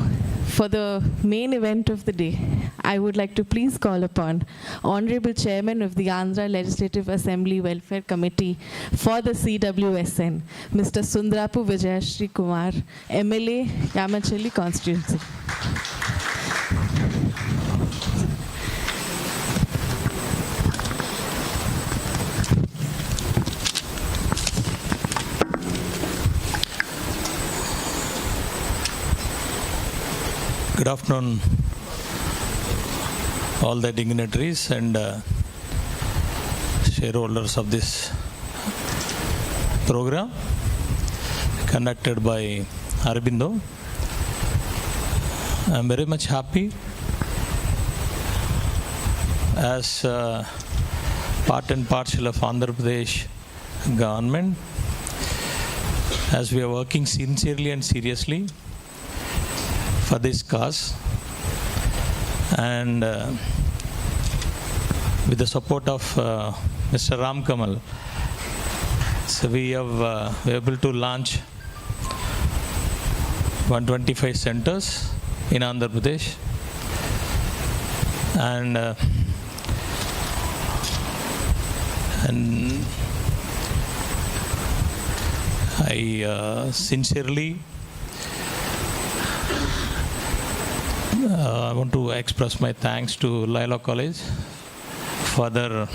for the main event of the day, I would like to please call upon Honorable Chairman of the Andhra Legislative Assembly Welfare Committee for the CWSN, Mr. Sundrapu Vijayashri Kumar, MLA, Yamachalli Constituency. Good afternoon, all the dignitaries and shareholders of this program conducted by Aurobindo. I'm very much happy as part and parcel of Andhra Pradesh government, as we are working sincerely and seriously for this cause, and with the support of Mr. Ram Kamal, so we have able to launch 125 centers in Andhra Pradesh. And I sincerely I want to express my thanks to Laila College, Father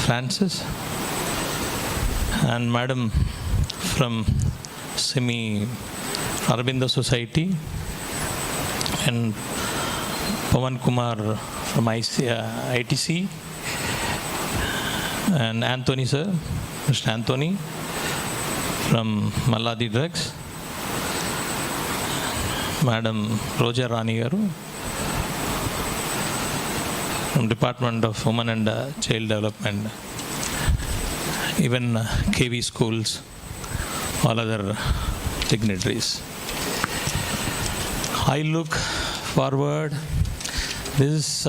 Francis, and Madam from Sri Aurobindo Society, and Pawan Kumar from ITC, and Anthony sir, Mr. Anthony from Maladi Drugs, Madam Roja Rani Garu from Department of Women and Child Development, even KV schools, all other dignitaries. I look forward, this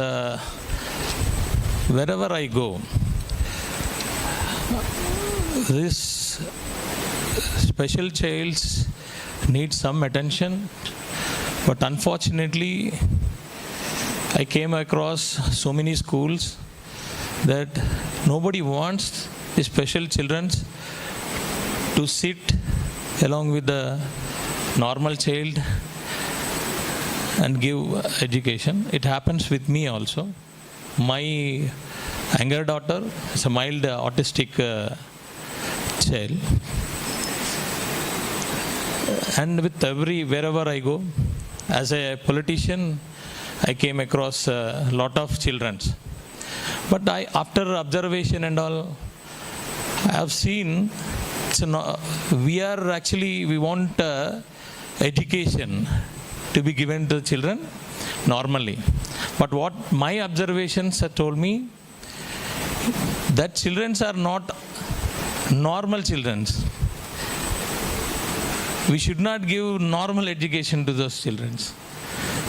wherever I go, this special childs need some attention, but unfortunately I came across so many schools that nobody wants the special children to sit along with the normal child and give education. It happens with me also. My younger daughter is a mild autistic child, and with wherever I go, as a politician, I came across a lot of children. But after observation and all, I have seen we want education to be given to the children normally. But what my observations have told me, that children are not normal children. We should not give normal education to those children.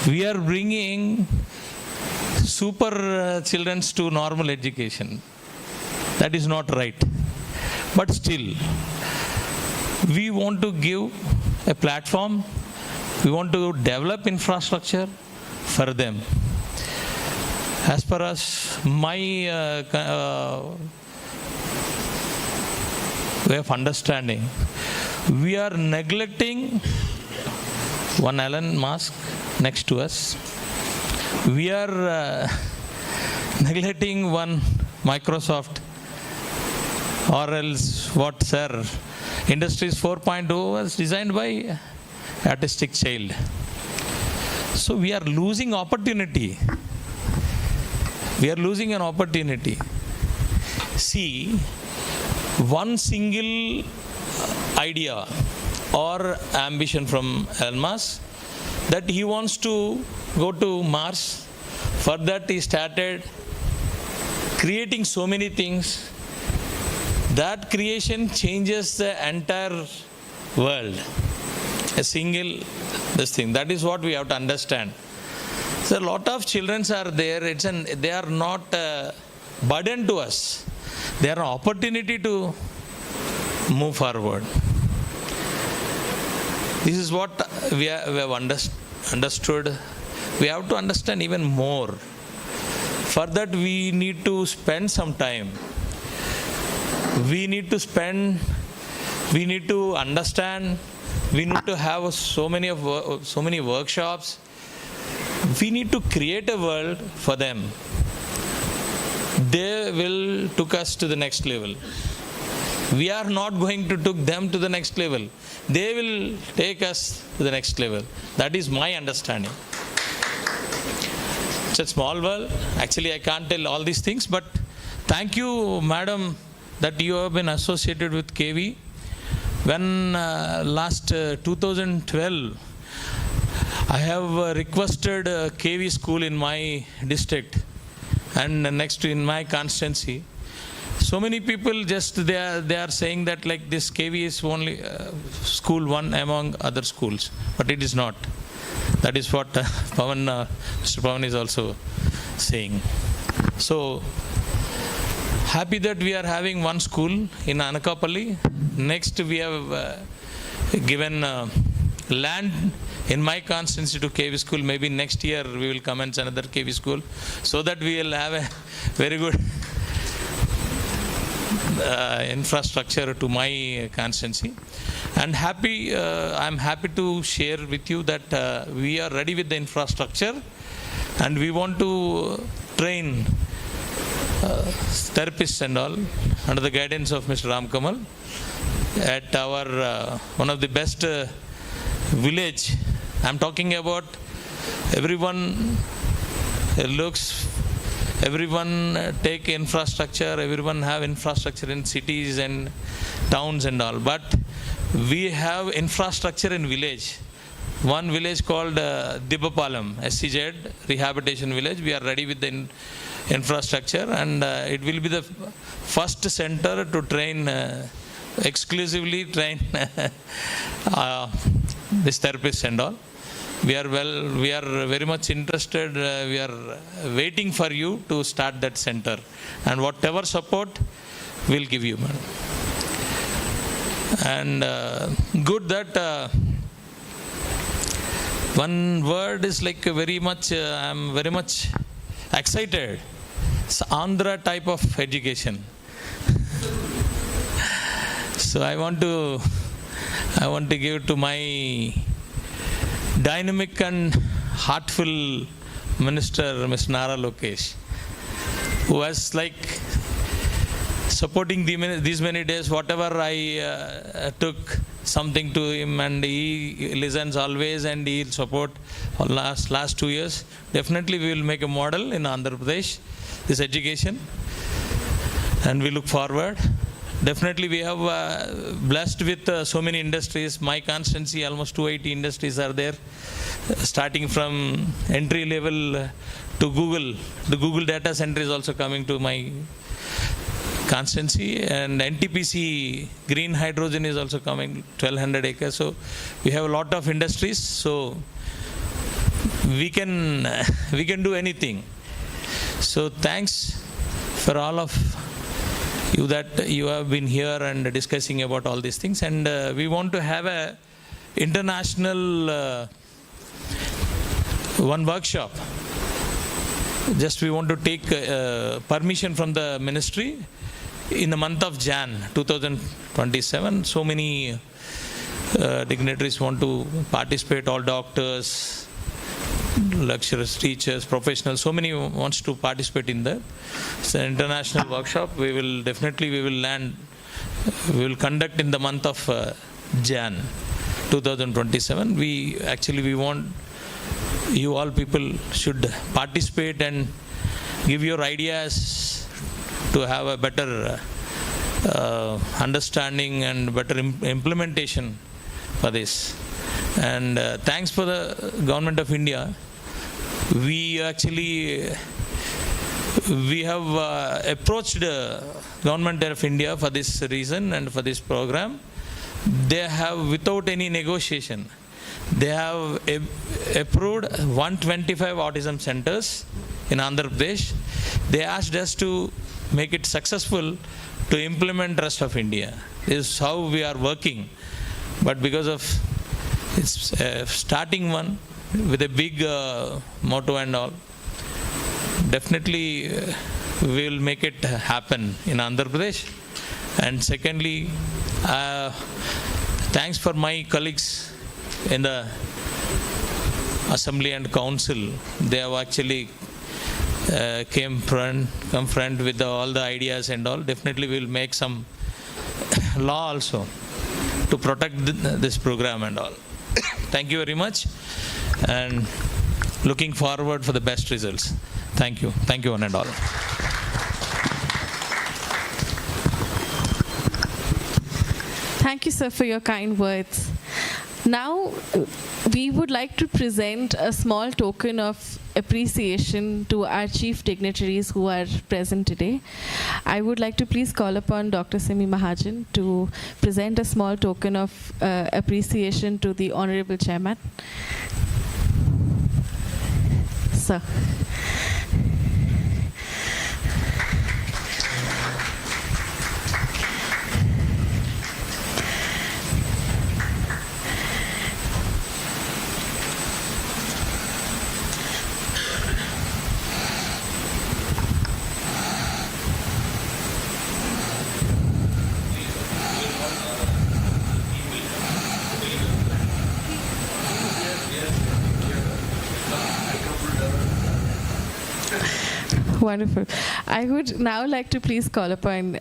We are bringing super children to normal education. That is not right. But still, we want to give a platform. We want to develop infrastructure for them. As per us, my way of understanding, we are neglecting one Elon Musk next to us. We are neglecting one Microsoft, or else what, sir? Industries 4.0 was designed by autistic child. So we are losing opportunity. We are losing an opportunity. See, one single idea or ambition from Elon Musk that he wants to go to Mars. For that he started creating so many things. That creation changes the entire world. A single this thing. That is what we have to understand. So a lot of children are there. They are not a burden to us. They are an opportunity to move forward. This is what we have understood. We have to understand even more. For that we need to spend some time. We need to understand. We need to have so many workshops. We need to create a world for them. They will take us to the next level. We are not going to take them to the next level. They will take us to the next level. That is my understanding. It's a small world. Actually, I can't tell all these things, but thank you, madam, that you have been associated with KV. When last 2012, I have requested a KV school in my district and next in my constituency. So many people they are saying that like this KV is only school one among other schools, but it is not. That is what Mr. Pawan is also saying. So happy that we are having one school in Anakapalli. Next we have given land in my constituency to KV school. Maybe next year we will commence another KV school, so that we will have a very good infrastructure to my constituency. And I'm happy to share with you that we are ready with the infrastructure, and we want to train therapists and all under the guidance of Mr. Ram Kamal at our one of the best village. I'm talking about everyone take infrastructure, everyone have infrastructure in cities and towns and all, but we have infrastructure in village. One village called Dibbapalam, SCZ, rehabilitation village. We are ready with the infrastructure, and it will be the first center to train, exclusively train this therapists and all. We are very much interested. We are waiting for you to start that center, and whatever support we'll give you, madam. And good that one word is like very much, I'm very much excited. It's Andhra type of education. So I want to give to my dynamic and heartful minister, Mr. Nara Lokesh, who was like supporting these many days. Whatever I took something to him, and he listens always, and he'll support last 2 years. Definitely we will make a model in Andhra Pradesh, this education, and we look forward. Definitely we have blessed with so many industries. My constituency, almost 280 industries are there, starting from entry level to Google. The Google data center is also coming to my constituency, and NTPC green hydrogen is also coming, 1200 acres. So we have a lot of industries, so we can do anything. So thanks for all of you that you have been here and discussing about all these things, and we want to have a international one workshop. Just we want to take permission from the ministry in the month of Jan 2027. So many dignitaries want to participate, all doctors, lecturers, teachers, professionals, so many wants to participate in that. It's an international workshop. We will conduct in the month of Jan 2027. We want you all people should participate and give your ideas to have a better understanding and better implementation for this. And thanks for the Government of India. We have approached the Government of India for this reason and for this program. They have, without any negotiation, they have approved 125 autism centers in Andhra Pradesh. They asked us to make it successful to implement rest of India. This is how we are working. But because of it's starting one with a big motto and all, definitely we will make it happen in Andhra Pradesh. And secondly, thanks for my colleagues in the Assembly and Council. They have actually come front with all the ideas and all. Definitely we will make some law also to protect this program and all. Thank you very much, and looking forward for the best results. Thank you. Thank you one and all. Thank you, sir, for your kind words. Now, we would like to present a small token of appreciation to our chief dignitaries who are present today. I would like to please call upon Dr. Simi Mahajan to present a small token of appreciation to the Honorable Chairman. Sir. Wonderful. I would now like to please call upon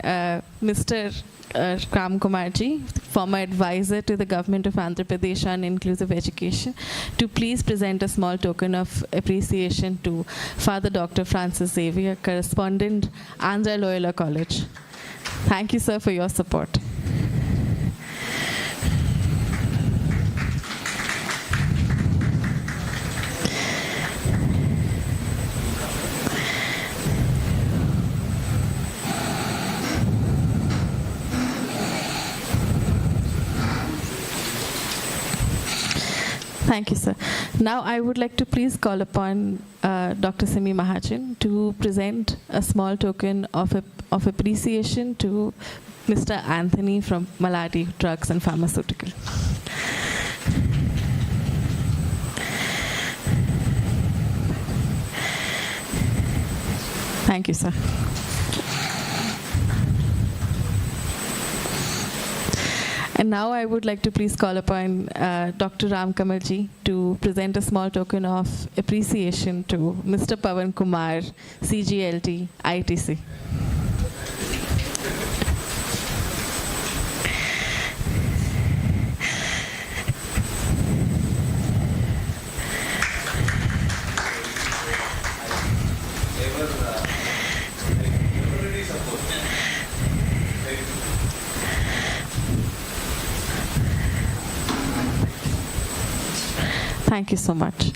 Mr. Ram Kumarji, former advisor to the government of Andhra Pradesh on inclusive education, to please present a small token of appreciation to Father Dr. Francis Xavier, correspondent, Andhra Loyola College. Thank you, sir, for your support. Thank you, sir. Now I would like to please call upon Dr. Simi Mahajan to present a small token of appreciation to Mr. Anthony from Maladi Drugs and Pharmaceutical. Thank you, sir. And now I would like to please call upon Dr. Ram Kamalji to present a small token of appreciation to Mr. Pawan Kumar, CGLT, ITC. Thank you so much.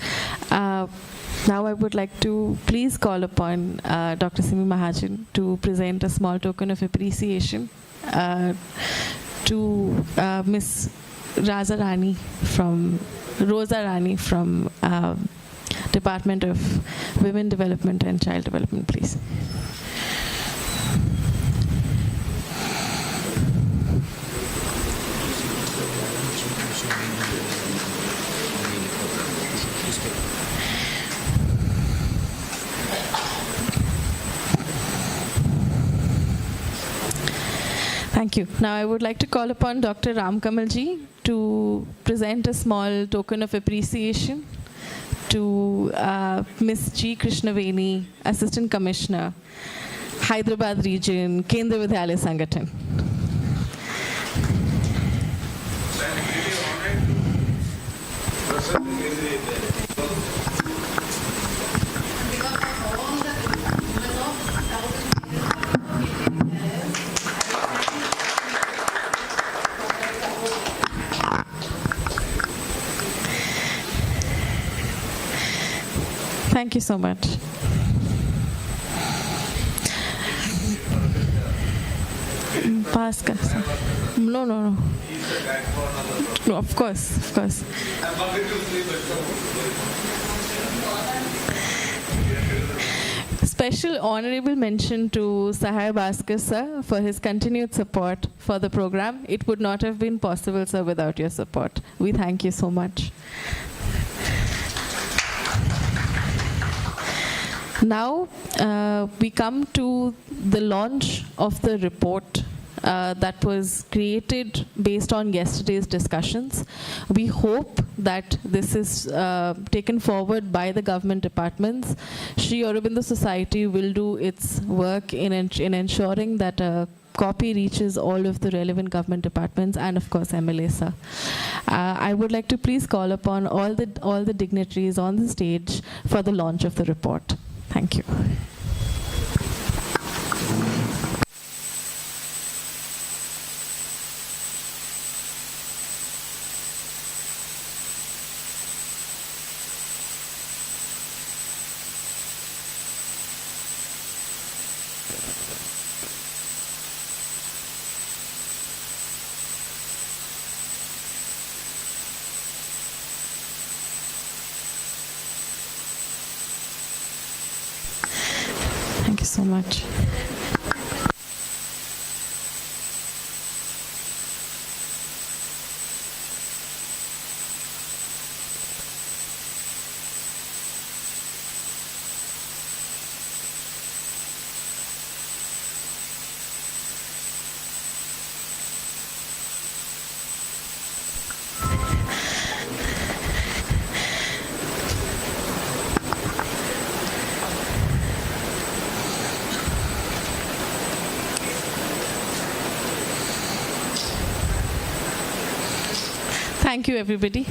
Now I would like to please call upon Dr. Simi Mahajan to present a small token of appreciation to Ms. Rosa Rani from Department of Women Development and Child Development, please. Thank you. Now I would like to call upon Dr. Ram Kamalji to present a small token of appreciation to Ms. G. Krishnaveni, Assistant Commissioner, Hyderabad Region, Kendra Vidyalaya Sangathan. Thank you so much. Paska. No. No, of course. Special honorable mention to Sahai Bhaskar sir for his continued support for the program. It would not have been possible, sir, without your support. We thank you so much. Now we come to the launch of the report that was created based on yesterday's discussions. We hope that this is taken forward by the government departments. Sri Aurobindo Society will do its work in ensuring that a copy reaches all of the relevant government departments and of course MLA sir. I would like to please call upon all the dignitaries on the stage for the launch of the report. Thank you. Thank you so much. Thank you, everybody.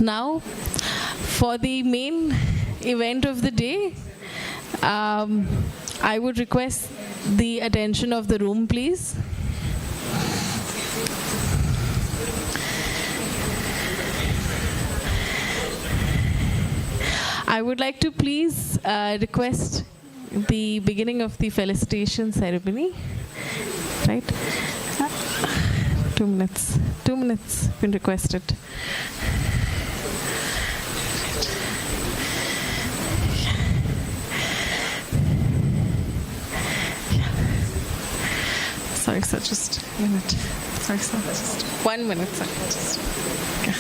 Now, for the main event of the day, I would request the attention of the room, please. I would like to please request the beginning of the felicitation ceremony. Right? 2 minutes. 2 minutes, been requested. Sorry, sir, just a minute. Sorry, sir, just 1 minute, sir. Just, okay.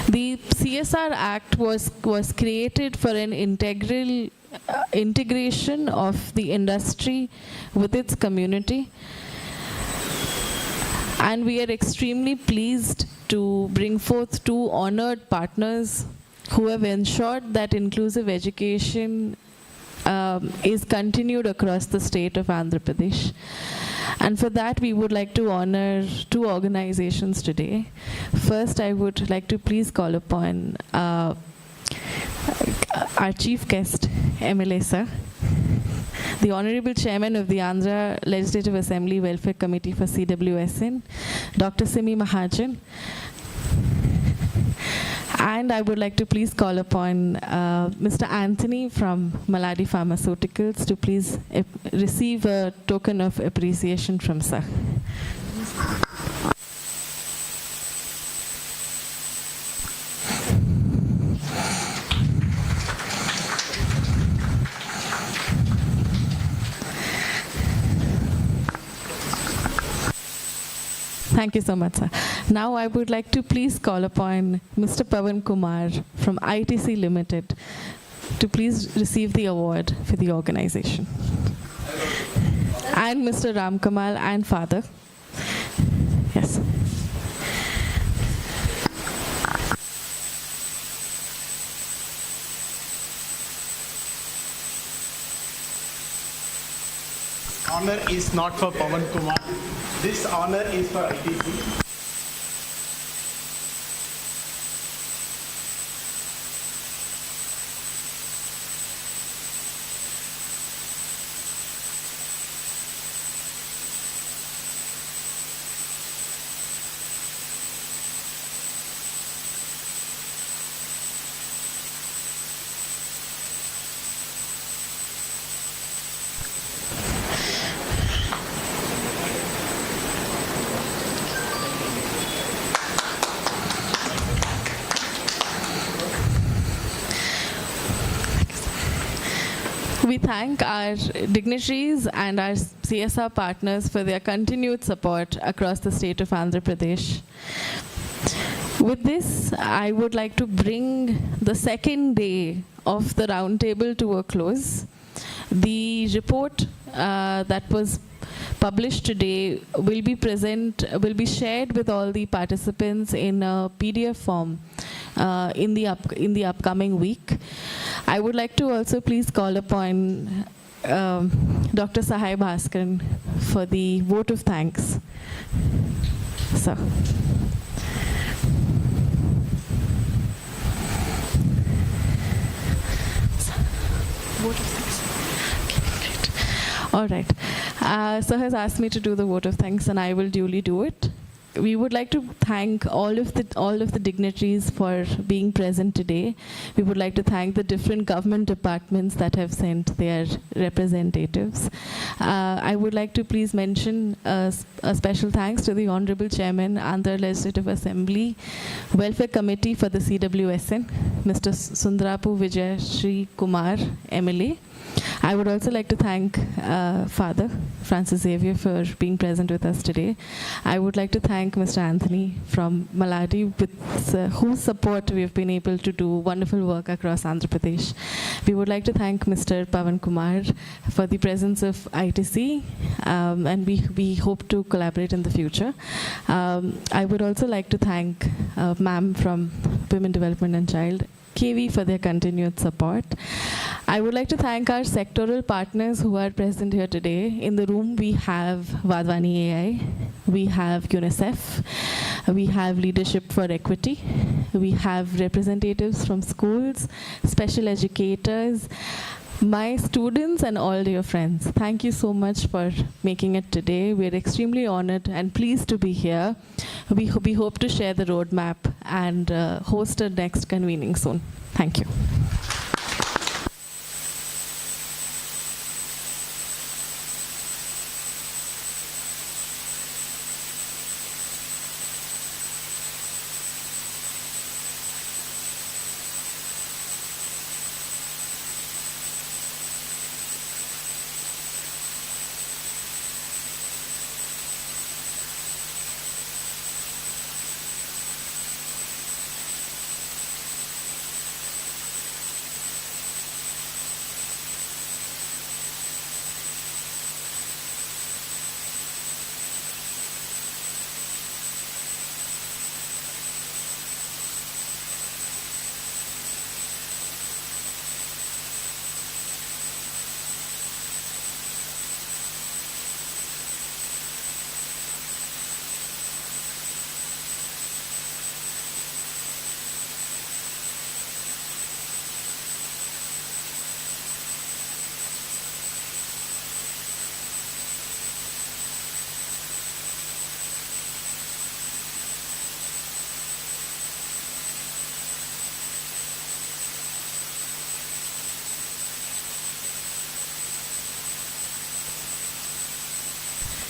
The CSR Act was created for an integration of the industry with its community, and we are extremely pleased to bring forth 2 honored partners who have ensured that inclusive education is continued across the state of Andhra Pradesh. And for that, we would like to honor 2 organizations today. First, I would like to please call upon our chief guest, MLA sir, the Honorable Chairman of the Andhra Legislative Assembly Welfare Committee for CWSN, Dr. Simi Mahajan. And I would like to please call upon Mr. Anthony from Maladi Pharmaceuticals to please receive a token of appreciation from sir. Thank you so much, sir. Now I would like to please call upon Mr. Pavan Kumar from ITC Limited to please receive the award for the organization. And Mr. Ram Kamal and father. Yes. Honor is not for Pavan Kumar. This honor is for ITC. We thank our dignitaries and our CSR partners for their continued support across the state of Andhra Pradesh. With this, I would like to bring the second day of the roundtable to a close. The report that was published today will be shared with all the participants in a PDF form in the upcoming week. I would like to also please call upon Dr. Sahai Bhaskaran for the vote of thanks. Sir. vote of thanks. Okay, great. All right. Sir has asked me to do the vote of thanks, and I will duly do it. We would like to thank all of the dignitaries for being present today. We would like to thank the different government departments that have sent their representatives. I would like to please mention a special thanks to the Honorable Chairman, Andhra Legislative Assembly, Welfare Committee for the CWSN, Mr. Sundrapu Vijay Sri Kumar, MLA. I would also like to thank Father Francis Xavier for being present with us today. I would like to thank Mr. Anthony from Maladi, with whose support we have been able to do wonderful work across Andhra Pradesh. We would like to thank Mr. Pavan Kumar for the presence of ITC, and we hope to collaborate in the future. I would also like to thank Ma'am from Women Development and Child, KV, for their continued support. I would like to thank our sectoral partners who are present here today. In the room, we have Vadvani AI, we have UNICEF, we have Leadership for Equity, we have representatives from schools, special educators, my students, and all dear friends. Thank you so much for making it today. We're extremely honored and pleased to be here. We hope to share the roadmap and host a next convening soon. Thank you.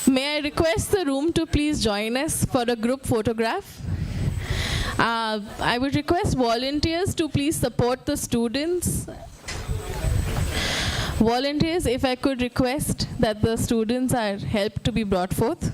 May I request the room to please join us for a group photograph? I would request volunteers to please support the students. Volunteers, if I could request that the students are helped to be brought forth.